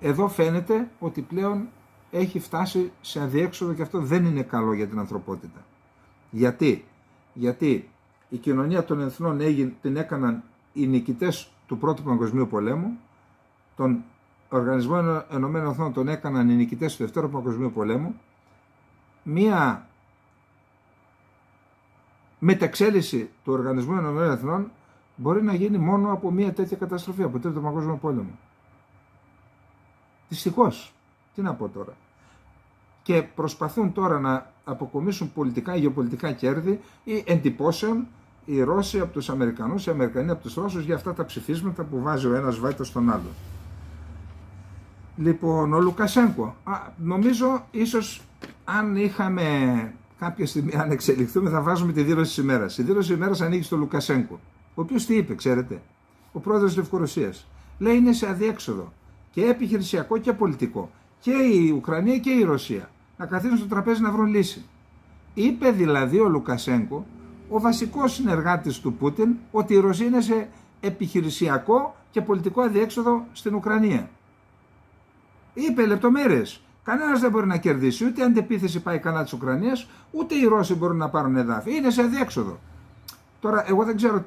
Εδώ φαίνεται ότι πλέον έχει φτάσει σε αδιέξοδο και αυτό δεν είναι καλό για την ανθρωπότητα. Γιατί η κοινωνία των εθνών την έκαναν οι νικητές του Πρώτου Παγκοσμίου Πολέμου, τον Οργανισμό Ενωμένων Εθνών τον έκαναν οι νικητές του Δευτέρου Παγκοσμίου Πολέμου. Μία μεταξέλιξη του Οργανισμού Ενωμένων Εθνών μπορεί να γίνει μόνο από μία τέτοια καταστροφή, από το Τρίτο Παγκόσμιο Πόλεμο. Δυστυχώς, τι να πω τώρα. Και προσπαθούν τώρα να αποκομίσουν πολιτικά ή γεωπολιτικά κέρδη ή εντυπώσεων οι Ρώσοι από τους Αμερικανούς, οι Αμερικανοί από τους Ρώσους για αυτά τα ψηφίσματα που βάζει ο ένας βάιτος στον άλλο. Λοιπόν, ο Λουκασένκο, νομίζω ίσως αν είχαμε κάποια στιγμή, αν εξελιχθούμε, θα βάζουμε τη δήλωση της ημέρας. Η δήλωση της ημέρας ανήκει στο Λουκασένκο, ο οποίος τι είπε, ξέρετε, ο πρόεδρος της Λευκορωσίας. Λέει είναι σε αδιέξοδο και επιχειρησιακό και πολιτικό. Και η Ουκρανία και η Ρωσία να καθίσουν στο τραπέζι να βρουν λύση. Είπε δηλαδή ο Λουκασένκο, ο βασικός συνεργάτης του Πούτιν, ότι η Ρωσία είναι σε επιχειρησιακό και πολιτικό αδιέξοδο στην Ουκρανία. Είπε λεπτομέρειες. Κανένας δεν μπορεί να κερδίσει, ούτε αντεπίθεση πάει κανένα της Ουκρανίας, ούτε οι Ρώσοι μπορούν να πάρουν εδάφη. Είναι σε αδιέξοδο. Τώρα, εγώ δεν ξέρω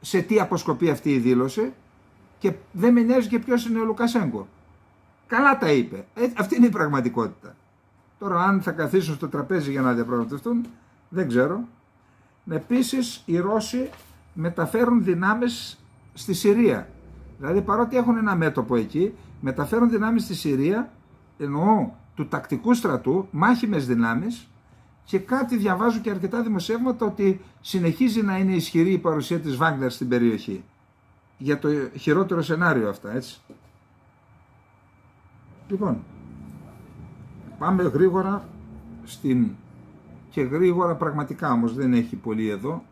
σε τι αποσκοπεί αυτή η δήλωση και δεν με νοιάζει και ποιος είναι ο Λουκασένκο. Καλά τα είπε. Αυτή είναι η πραγματικότητα. Τώρα, αν θα καθίσουν στο τραπέζι για να διαπραγματευτούν, δεν ξέρω. Επίσης, οι Ρώσοι μεταφέρουν δυνάμεις στη Συρία. Δηλαδή, παρότι έχουν ένα μέτωπο εκεί, μεταφέρουν δυνάμεις στη Συρία, εννοώ του τακτικού στρατού, μάχημες δυνάμεις, και κάτι διαβάζω και αρκετά δημοσιεύματα ότι συνεχίζει να είναι ισχυρή η παρουσία της Βάγνερ στην περιοχή. Για το χειρότερο σενάριο αυτά, έτσι. Λοιπόν, πάμε γρήγορα και γρήγορα πραγματικά όμως, δεν έχει πολύ εδώ.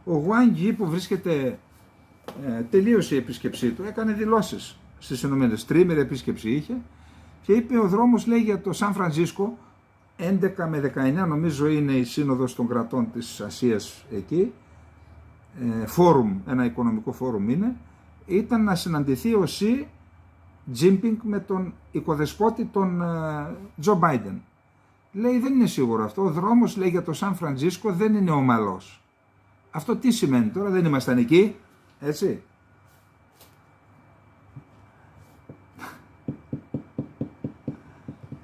Ο Γουάν που βρίσκεται, τελείωσε η επίσκεψή του, έκανε δηλώσεις στις Ηνωμένες, τρίμερη επίσκεψη είχε και είπε ο δρόμος, λέει, για το Σαν Φρανσίσκο, 11 με 19 νομίζω είναι η σύνοδος των κρατών της Ασίας εκεί, φόρουμ, ένα οικονομικό φόρουμ είναι, ήταν να συναντηθεί ο Σι Τζίνπινγκ με τον οικοδεσπότη τον Τζο Μπάιντεν. Λέει δεν είναι σίγουρο αυτό, ο δρόμος, λέει, για το Σαν Φρανσίσκο δεν είναι ομαλός. Αυτό τι σημαίνει τώρα, δεν ήμασταν εκεί, έτσι.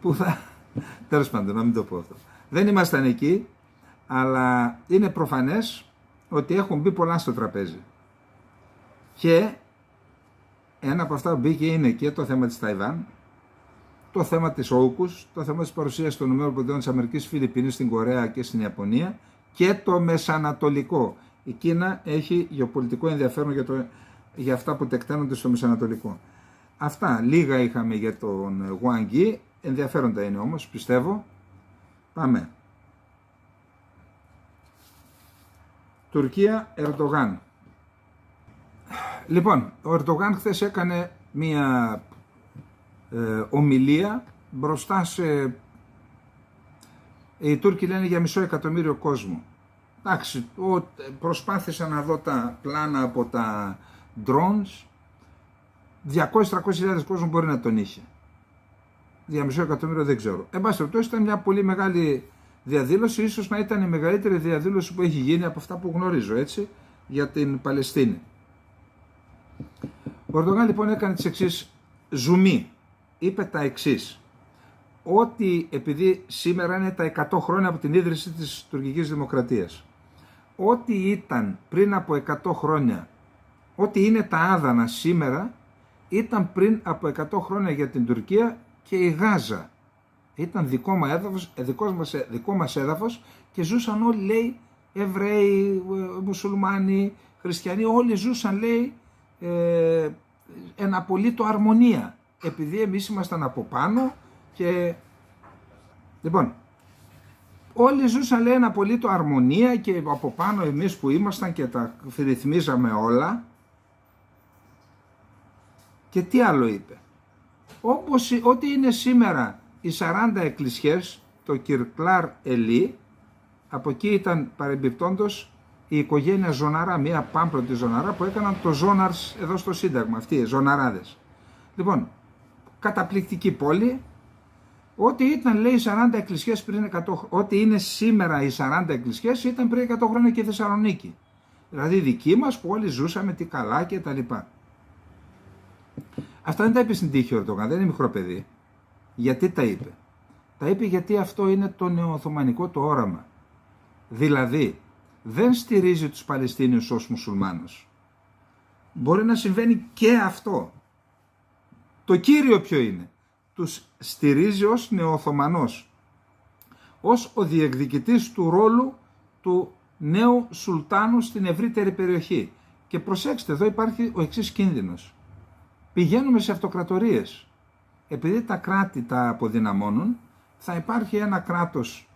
Που θα... Τέλος πάντων, να μην το πω αυτό. Δεν ήμασταν εκεί, αλλά είναι προφανές ότι έχουν μπει πολλά στο τραπέζι. Και ένα από αυτά που μπήκε είναι και το θέμα της Ταϊβάν, το θέμα της Όκους, το θέμα της παρουσίας των ΗΠΑ, της Αμερικής, Φιλιππίνης, στην Κορέα και στην Ιαπωνία και το Μεσανατολικό. Η Κίνα έχει γεωπολιτικό ενδιαφέρον για αυτά που τεκταίνονται στο Μεσανατολικό. Αυτά λίγα είχαμε για τον Wang Yi, ενδιαφέροντα είναι όμως, πιστεύω. Πάμε. Τουρκία, Ερντογάν. Λοιπόν, ο Ερντογάν χθες έκανε μία ομιλία μπροστά σε... Οι Τούρκοι λένε για 500.000 κόσμο. Εντάξει, προσπάθησα να δω τα πλάνα από τα drones. 200-300.000 κόσμο μπορεί να τον είχε. Για 500.000 δεν ξέρω. Εν πάση περιπτώσει, ήταν μια πολύ μεγάλη διαδήλωση, ίσως να ήταν η μεγαλύτερη διαδήλωση που έχει γίνει από αυτά που γνωρίζω, έτσι, για την Παλαιστίνη. Ο Ερντογάν λοιπόν έκανε τις εξής ζουμί. Είπε τα εξής. Ότι επειδή σήμερα είναι τα 100 χρόνια από την ίδρυση της τουρκικής δημοκρατίας, ό,τι ήταν πριν από 100 χρόνια, ό,τι είναι τα άδανα σήμερα, ήταν πριν από 100 χρόνια για την Τουρκία και η Γάζα. Ήταν δικό μας έδαφος και ζούσαν όλοι, λέει, Εβραίοι, Μουσουλμάνοι, Χριστιανοί, όλοι ζούσαν, λέει, εν απολύτω αρμονία, επειδή εμείς ήμασταν από πάνω και... Λοιπόν, όλοι ζούσαν, λέει, εν απολύτω αρμονία και από πάνω εμείς που ήμασταν και τα ρυθμίζαμε όλα. Και τι άλλο είπε? Όπως ό,τι είναι σήμερα οι 40 εκκλησιές, το Κυρκλάρ Ελί, από εκεί ήταν παρεμπιπτόντος η οικογένεια Ζωναρά, μια πάμπλωτη Ζωναρά που έκαναν το Ζώναρς εδώ στο Σύνταγμα, αυτοί οι Ζωναράδες. Λοιπόν, καταπληκτική πόλη, ό,τι ήταν, λέει, 40 εκκλησιές πριν 100 χρόνια, ό,τι είναι σήμερα οι 40 εκκλησιές ήταν πριν 100 χρόνια και η Θεσσαλονίκη. Δηλαδή δική μας που όλοι ζούσαμε τι καλά και τα λοιπά. Αυτά δεν τα είπε στην τύχη ο Ερντογάν, δεν είναι μικρό παιδί. Γιατί τα είπε? Τα είπε γιατί αυτό είναι το νεοοθωμανικό το όραμα. Δηλαδή, δεν στηρίζει τους Παλαιστίνιους ως μουσουλμάνους. Μπορεί να συμβαίνει και αυτό. Το κύριο ποιο είναι? Τους στηρίζει ως νεοοθωμανός. Ως ο διεκδικητής του ρόλου του νέου σουλτάνου στην ευρύτερη περιοχή. Και προσέξτε, εδώ υπάρχει ο εξής κίνδυνος. Πηγαίνουμε σε αυτοκρατορίες. Επειδή τα κράτη τα αποδυναμώνουν, θα υπάρχει ένα κράτος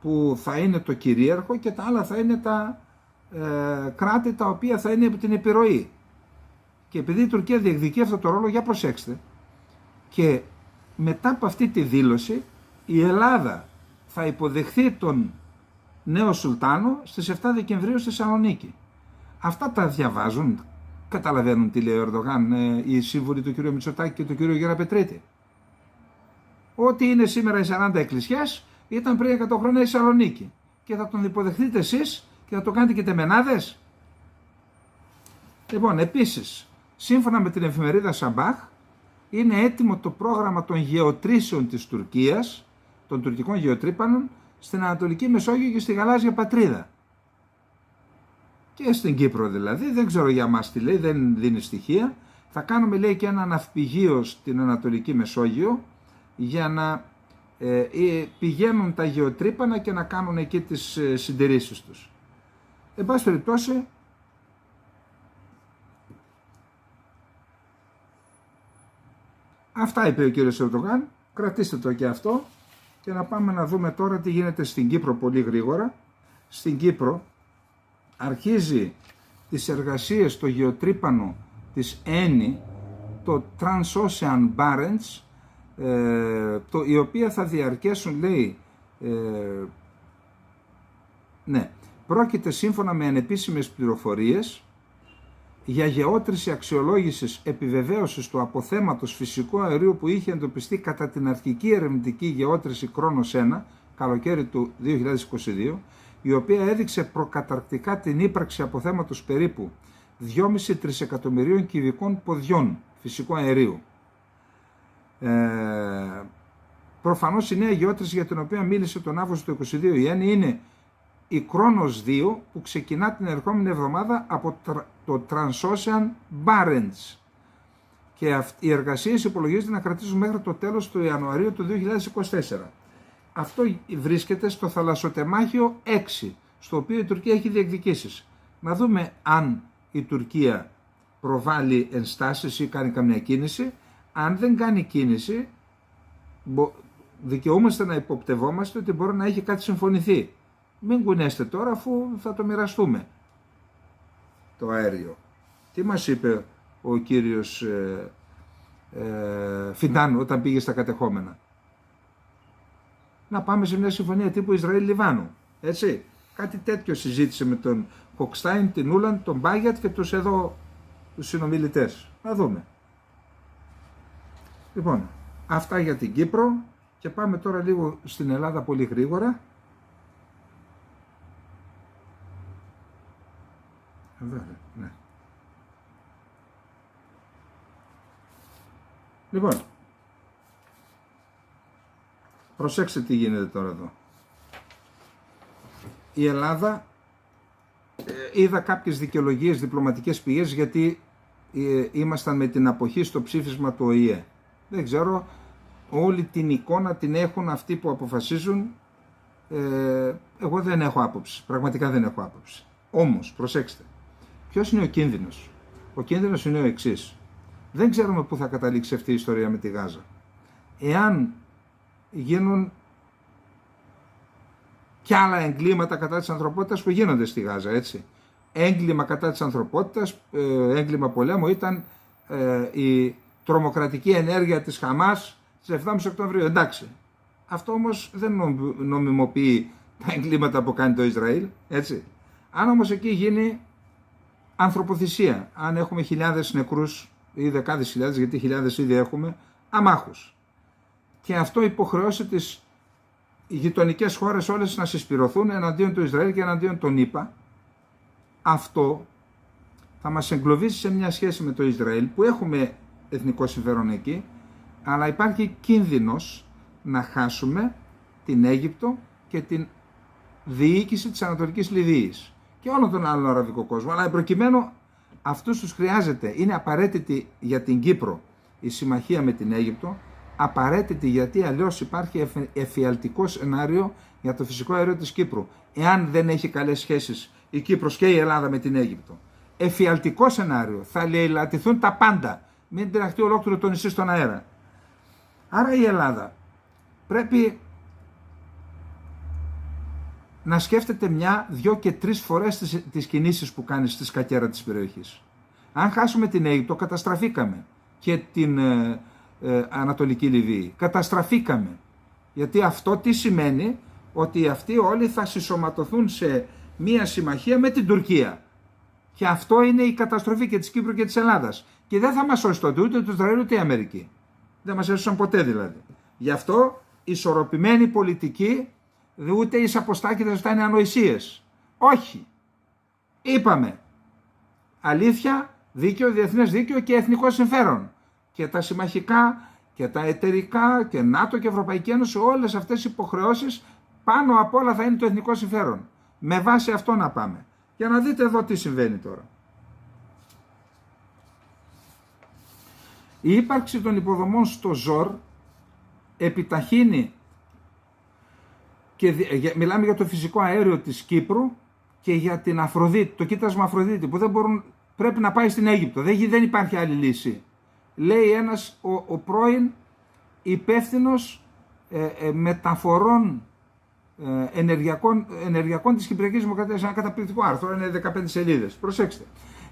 που θα είναι το κυρίαρχο και τα άλλα θα είναι τα κράτη τα οποία θα είναι από την επιρροή. Και επειδή η Τουρκία διεκδικεί αυτό το ρόλο, για προσέξτε, και μετά από αυτή τη δήλωση η Ελλάδα θα υποδεχθεί τον νέο Σουλτάνο στις 7 Δεκεμβρίου στη Θεσσαλονίκη. Αυτά τα διαβάζουν, καταλαβαίνουν τι λέει ο Ερντογάν, οι σύμβουλοι του κ. Μητσοτάκη και του κ. Γεραπετρίτη. Ό,τι είναι σήμερα οι 40 εκκλησιές ήταν πριν 100 χρόνια η Θεσσαλονίκη. Και θα τον υποδεχτείτε εσείς και θα το κάνετε και τεμενάδες. Λοιπόν, επίσης, σύμφωνα με την εφημερίδα Σαμπάχ, είναι έτοιμο το πρόγραμμα των γεωτρήσεων της Τουρκίας, των τουρκικών γεωτρύπανων, στην Ανατολική Μεσόγειο και στη Γαλάζια Πατρίδα. Και στην Κύπρο δηλαδή, δεν ξέρω για μας τι λέει, δεν δίνει στοιχεία. Θα κάνουμε, λέει, και ένα ναυπηγείο στην Ανατολική Μεσόγειο για να πηγαίνουν τα γεωτρύπανα και να κάνουν εκεί τις συντηρήσεις τους. Εν πάση περιπτώσει, αυτά είπε ο κύριος Ερντογάν, κρατήστε το και αυτό και να πάμε να δούμε τώρα τι γίνεται στην Κύπρο πολύ γρήγορα. Στην Κύπρο αρχίζει τις εργασίες στο γεωτρύπανο της ΕΝΗ, το Transocean Barents, η οποία θα διαρκέσουν, λέει, πρόκειται σύμφωνα με ανεπίσημες πληροφορίες για γεώτρηση αξιολόγησης επιβεβαίωσης του αποθέματος φυσικού αερίου που είχε εντοπιστεί κατά την αρχική ερευνητική γεώτρηση Κρόνος 1, καλοκαίρι του 2022, η οποία έδειξε προκαταρκτικά την ύπαρξη αποθέματος περίπου 2,5 τρισεκατομμυρίων κυβικών ποδιών φυσικού αερίου. Προφανώς η νέα γεώτρηση για την οποία μίλησε τον Αύγουστο του 2022 η ΕΝΗ είναι η Κρόνος 2 που ξεκινά την ερχόμενη εβδομάδα από το Transocean Barents και οι εργασίες υπολογίζονται να κρατήσουν μέχρι το τέλος του Ιανουαρίου του 2024. Αυτό βρίσκεται στο θαλασσοτεμάχιο 6, στο οποίο η Τουρκία έχει διεκδικήσεις. Να δούμε αν η Τουρκία προβάλλει ενστάσεις ή κάνει καμιά κίνηση. Αν δεν κάνει κίνηση, δικαιούμαστε να υποπτευόμαστε ότι μπορεί να έχει κάτι συμφωνηθεί. Μην κουνέστε τώρα, αφού θα το μοιραστούμε το αέριο. Τι μας είπε ο κύριος Φιντάν όταν πήγε στα κατεχόμενα? Να πάμε σε μια συμφωνία τύπου Ισραήλ-Λιβάνου. Έτσι. Κάτι τέτοιο συζήτησε με τον Χοκστάιν, την Ούλαν, τον Μπάγιατ και τους εδώ τους συνομιλητές. Να δούμε. Λοιπόν, αυτά για την Κύπρο και πάμε τώρα λίγο στην Ελλάδα πολύ γρήγορα. Ναι. Λοιπόν, προσέξτε τι γίνεται τώρα εδώ. Η Ελλάδα, είδα κάποιες δικαιολογίες, διπλωματικές πηγές, γιατί ήμασταν με την αποχή στο ψήφισμα του ΟΗΕ. Δεν ξέρω, όλη την εικόνα την έχουν αυτοί που αποφασίζουν. Εγώ δεν έχω άποψη, πραγματικά δεν έχω άποψη. Όμως, προσέξτε, ποιος είναι ο κίνδυνος? Ο κίνδυνος είναι ο εξής. Δεν ξέρουμε πού θα καταλήξει αυτή η ιστορία με τη Γάζα. Εάν γίνουν και άλλα εγκλήματα κατά της ανθρωπότητας που γίνονται στη Γάζα, έτσι. Έγκλημα κατά της ανθρωπότητας, έγκλημα πολέμου ήταν η τρομοκρατική ενέργεια της Χαμάς στις 7 Οκτωβρίου. Εντάξει. Αυτό όμως δεν νομιμοποιεί τα εγκλήματα που κάνει το Ισραήλ, έτσι. Αν όμως εκεί γίνει ανθρωποθυσία, αν έχουμε χιλιάδες νεκρούς ή δεκάδες χιλιάδες, γιατί χιλιάδες ήδη έχουμε, αμάχους, και αυτό υποχρεώσει τις γειτονικές χώρες όλες να συσπηρωθούν εναντίον του Ισραήλ και εναντίον των ΗΠΑ, αυτό θα μας εγκλωβίσει σε μια σχέση με το Ισραήλ που έχουμε εθνικό συμφέρον εκεί, αλλά υπάρχει κίνδυνος να χάσουμε την Αίγυπτο και την διοίκηση της Ανατολικής Λιβύης και όλων των άλλων αραβικό κόσμο. Αλλά προκειμένου αυτούς τους χρειάζεται, είναι απαραίτητη για την Κύπρο η συμμαχία με την Αίγυπτο, απαραίτητη γιατί αλλιώς υπάρχει εφιαλτικό σενάριο για το φυσικό αέριο της Κύπρου, εάν δεν έχει καλές σχέσεις η Κύπρος και η Ελλάδα με την Αίγυπτο. Εφιαλτικό σενάριο, θα λαιλατηθούν τα πάντα, μην τραχτεί ολόκληρο το νησί στον αέρα. Άρα η Ελλάδα πρέπει να σκέφτεται μια, δυο και τρεις φορές τις κινήσεις που κάνει στη σκακέρα της περιοχής. Αν χάσουμε την Αίγυπτο, καταστραφήκαμε, και την Ανατολική Λιβύη. Καταστραφήκαμε. Γιατί αυτό τι σημαίνει? Ότι αυτοί όλοι θα συσσωματωθούν σε μία συμμαχία με την Τουρκία. Και αυτό είναι η καταστροφή και της Κύπρου και της Ελλάδας. Και δεν θα μας σώσει τότε ούτε το Ισραήλ ούτε η Αμερική. Δεν μας έσωσαν ποτέ δηλαδή. Γι' αυτό ισορροπημένη πολιτική, ούτε οι σαποστάκηδες αυτά είναι ανοησίες. Όχι. Είπαμε. Αλήθεια, δίκαιο, διεθνές δίκαιο και εθνικό συμφέρον. Και τα συμμαχικά και τα εταιρικά και ΝΑΤΟ και Ευρωπαϊκή Ένωση, όλες αυτές οι υποχρεώσεις πάνω απ' όλα θα είναι το εθνικό συμφέρον. Με βάση αυτό να πάμε. Για να δείτε εδώ τι συμβαίνει τώρα. Η ύπαρξη των υποδομών στο ΖΟΡ επιταχύνει, και μιλάμε για το φυσικό αέριο της Κύπρου και για την Αφροδίτη, το κοίτασμα Αφροδίτη που πρέπει να πάει στην Αίγυπτο. Δεν υπάρχει άλλη λύση. Λέει ένας ο πρώην υπεύθυνος μεταφορών ενεργειακών της Κυπριακής Δημοκρατίας, ένα καταπληκτικό άρθρο, είναι 15 σελίδες. Προσέξτε.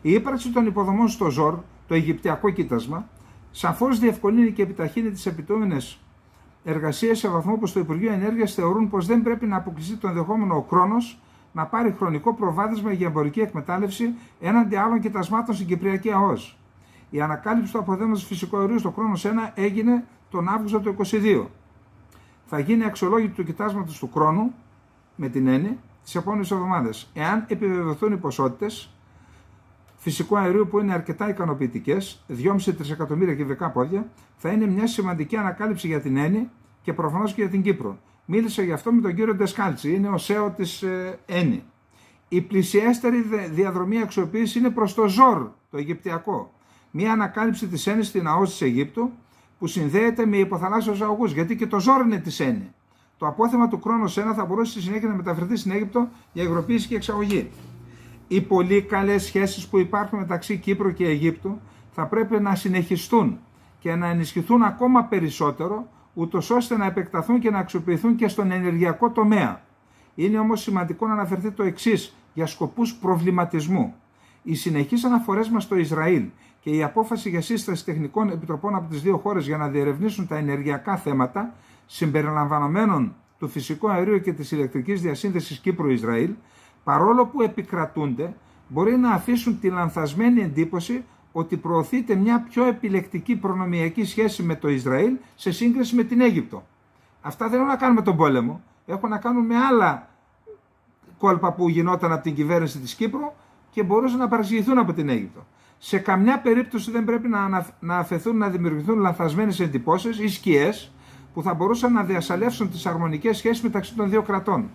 Η ύπαρξη των υποδομών στο ΖΟΡ, το αιγυπτιακό κοίτασμα, σαφώς διευκολύνει και επιταχύνει τις επιτούμενες εργασίες σε βαθμό που στο Υπουργείο Ενέργειας θεωρούν πως δεν πρέπει να αποκλειστεί το ενδεχόμενο ο Κρόνος να πάρει χρονικό προβάδισμα για εμπορική εκμετάλλευση έναντι άλλων κοιτασμάτων στην Κυπριακή ΑΟΣ. Η ανακάλυψη του αποθέματος φυσικού αερίου στο Κρόνος 1 έγινε τον Αύγουστο του 2022. Θα γίνει αξιολόγηση του κοιτάσματος του Κρόνου με την ΕΝΗ τις επόμενες εβδομάδες. Εάν επιβεβαιωθούν οι ποσότητες φυσικού αερίου που είναι αρκετά ικανοποιητικές, 2,5 τρισεκατομμύρια κυβικά πόδια, θα είναι μια σημαντική ανακάλυψη για την ΕΝΗ και προφανώς και για την Κύπρο. Μίλησα γι' αυτό με τον κύριο Ντεσκάλτσι, είναι ο ΣΕΟ της ΕΝΗ. Η πλησιέστερη διαδρομή αξιοποίηση είναι προς το ΖΟΡ, το Αιγυπτιακό. Μια ανακάλυψη της ΕΝΗ στην ΑΟΣ της Αιγύπτου που συνδέεται με υποθαλάσσιους αγωγούς, γιατί και το ΖΟΡ είναι της ΕΝΗ. Το απόθεμα του Κρόνος 1 θα μπορούσε στη συνέχεια να μεταφερθεί στην Αίγυπτο για υγροποίηση και εξαγωγή. Οι πολύ καλές σχέσεις που υπάρχουν μεταξύ Κύπρου και Αιγύπτου θα πρέπει να συνεχιστούν και να ενισχυθούν ακόμα περισσότερο, ούτως ώστε να επεκταθούν και να αξιοποιηθούν και στον ενεργειακό τομέα. Είναι όμως σημαντικό να αναφερθεί το εξής για σκοπούς προβληματισμού. Οι συνεχείς αναφορές μας στο Ισραήλ και η απόφαση για σύσταση τεχνικών επιτροπών από τις δύο χώρες για να διερευνήσουν τα ενεργειακά θέματα, συμπεριλαμβανομένων του φυσικού αερίου και της ηλεκτρικής διασύνδεσης Κύπρου-Ισραήλ, παρόλο που επικρατούνται, μπορεί να αφήσουν τη λανθασμένη εντύπωση ότι προωθείται μια πιο επιλεκτική προνομιακή σχέση με το Ισραήλ σε σύγκριση με την Αίγυπτο. Αυτά δεν έχουν να κάνουν με τον πόλεμο, έχουν να κάνουν με άλλα κόλπα που γινόταν από την κυβέρνηση της Κύπρου και μπορούσαν να παρασυγηθούν από την Αίγυπτο. Σε καμιά περίπτωση δεν πρέπει να αφαιθούν να δημιουργηθούν λανθασμένες εντυπώσεις ή σκιές που θα μπορούσαν να διασαλεύσουν τις αρμονικές σχέσεις μεταξύ των δύο κρατών.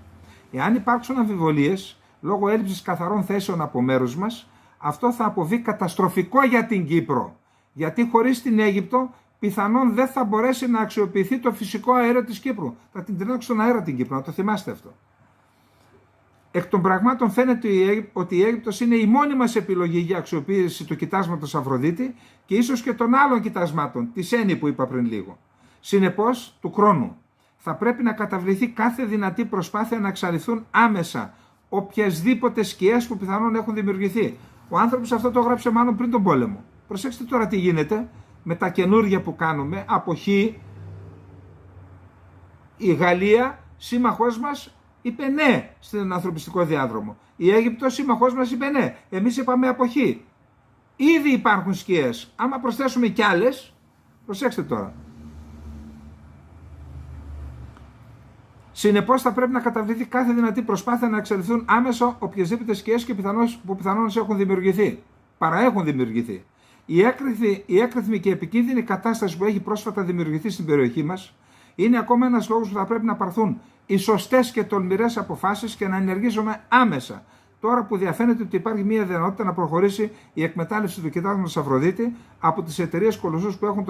Εάν υπάρξουν αμφιβολίες λόγω έλλειψης καθαρών θέσεων από μέρους μας, αυτό θα αποβεί καταστροφικό για την Κύπρο, γιατί χωρίς την Αίγυπτο πιθανόν δεν θα μπορέσει να αξιοποιηθεί το φυσικό αέριο της Κύπρου. Θα την τρινάξει στον αέρα την Κύπρο, να το θυμάστε αυτό. Εκ των πραγμάτων φαίνεται ότι η Αίγυπτος είναι η μόνη μας επιλογή για αξιοποίηση του κοιτάσματος Αφροδίτη και ίσως και των άλλων κοιτασμάτων, της Ένη που είπα πριν λίγο. Συνεπώς, του χρόνου, θα πρέπει να καταβληθεί κάθε δυνατή προσπάθεια να εξαλειφθούν άμεσα οποιασδήποτε σκιές που πιθανόν έχουν δημιουργηθεί. Ο άνθρωπος αυτό το έγραψε μάλλον πριν τον πόλεμο. Προσέξτε τώρα τι γίνεται με τα καινούργια που κάνουμε. Από Χ, η Γαλλία, σύμμαχός μας, είπε ναι στον ανθρωπιστικό διάδρομο. Η Αίγυπτος, σύμμαχός μας, είπε ναι. Εμείς είπαμε από Χ. Ήδη υπάρχουν σκιές. Άμα προσθέσουμε κι άλλες, προσέξτε τώρα. Συνεπώς θα πρέπει να καταβληθεί κάθε δυνατή προσπάθεια να εξαλειφθούν άμεσα οποιασδήποτε σκιές που πιθανόν έχουν δημιουργηθεί. Παραέχουν δημιουργηθεί. Η έκρηθμη και επικίνδυνη κατάσταση που έχει πρόσφατα δημιουργηθεί στην περιοχή μας είναι ακόμα ένας λόγος που θα πρέπει να πάρθουν οι σωστές και τολμηρές αποφάσεις και να ενεργήσουμε άμεσα. Τώρα που διαφαίνεται ότι υπάρχει μια δυνατότητα να προχωρήσει η εκμετάλλευση του κοιτάσματος Αφροδίτη από τις εταιρείες κολοσσούς που έχουν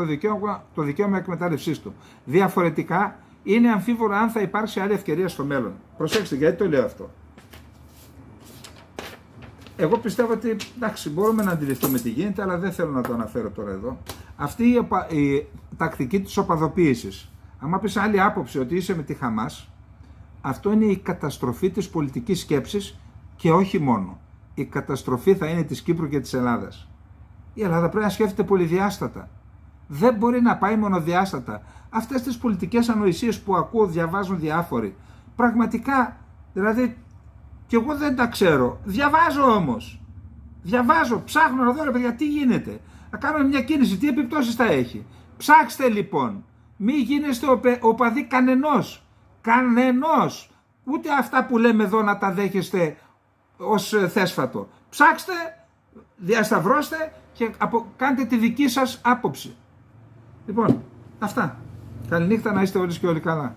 το δικαίωμα εκμετάλλευσής του. Διαφορετικά, είναι αμφίβολο αν θα υπάρξει άλλη ευκαιρία στο μέλλον. Προσέξτε, γιατί το λέω αυτό. Εγώ πιστεύω ότι εντάξει, μπορούμε να αντιληφθούμε τι γίνεται, αλλά δεν θέλω να το αναφέρω τώρα εδώ. Αυτή η τακτική της οπαδοποίησης. Αν πεις άλλη άποψη ότι είσαι με τη Χαμάς, αυτό είναι η καταστροφή της πολιτικής σκέψης και όχι μόνο. Η καταστροφή θα είναι της Κύπρου και της Ελλάδας. Η Ελλάδα πρέπει να σκέφτεται πολυδιάστατα. Δεν μπορεί να πάει μονοδιάστατα. Αυτές τις πολιτικές ανοησίες που ακούω, διαβάζουν διάφοροι. Πραγματικά, δηλαδή, και εγώ δεν τα ξέρω. Διαβάζω όμως. Διαβάζω, ψάχνω να δω ρε παιδιά τι γίνεται. Να κάνουμε μια κίνηση, τι επιπτώσεις θα έχει. Ψάξτε λοιπόν. Μη γίνεστε οπαδοί κανενός. Κανενός. Ούτε αυτά που λέμε εδώ να τα δέχεστε ως θέσφατο. Ψάξτε, διασταυρώστε και κάντε τη δική σας άποψη. Λοιπόν, αυτά. Καληνύχτα, να είστε όλοι και όλοι καλά.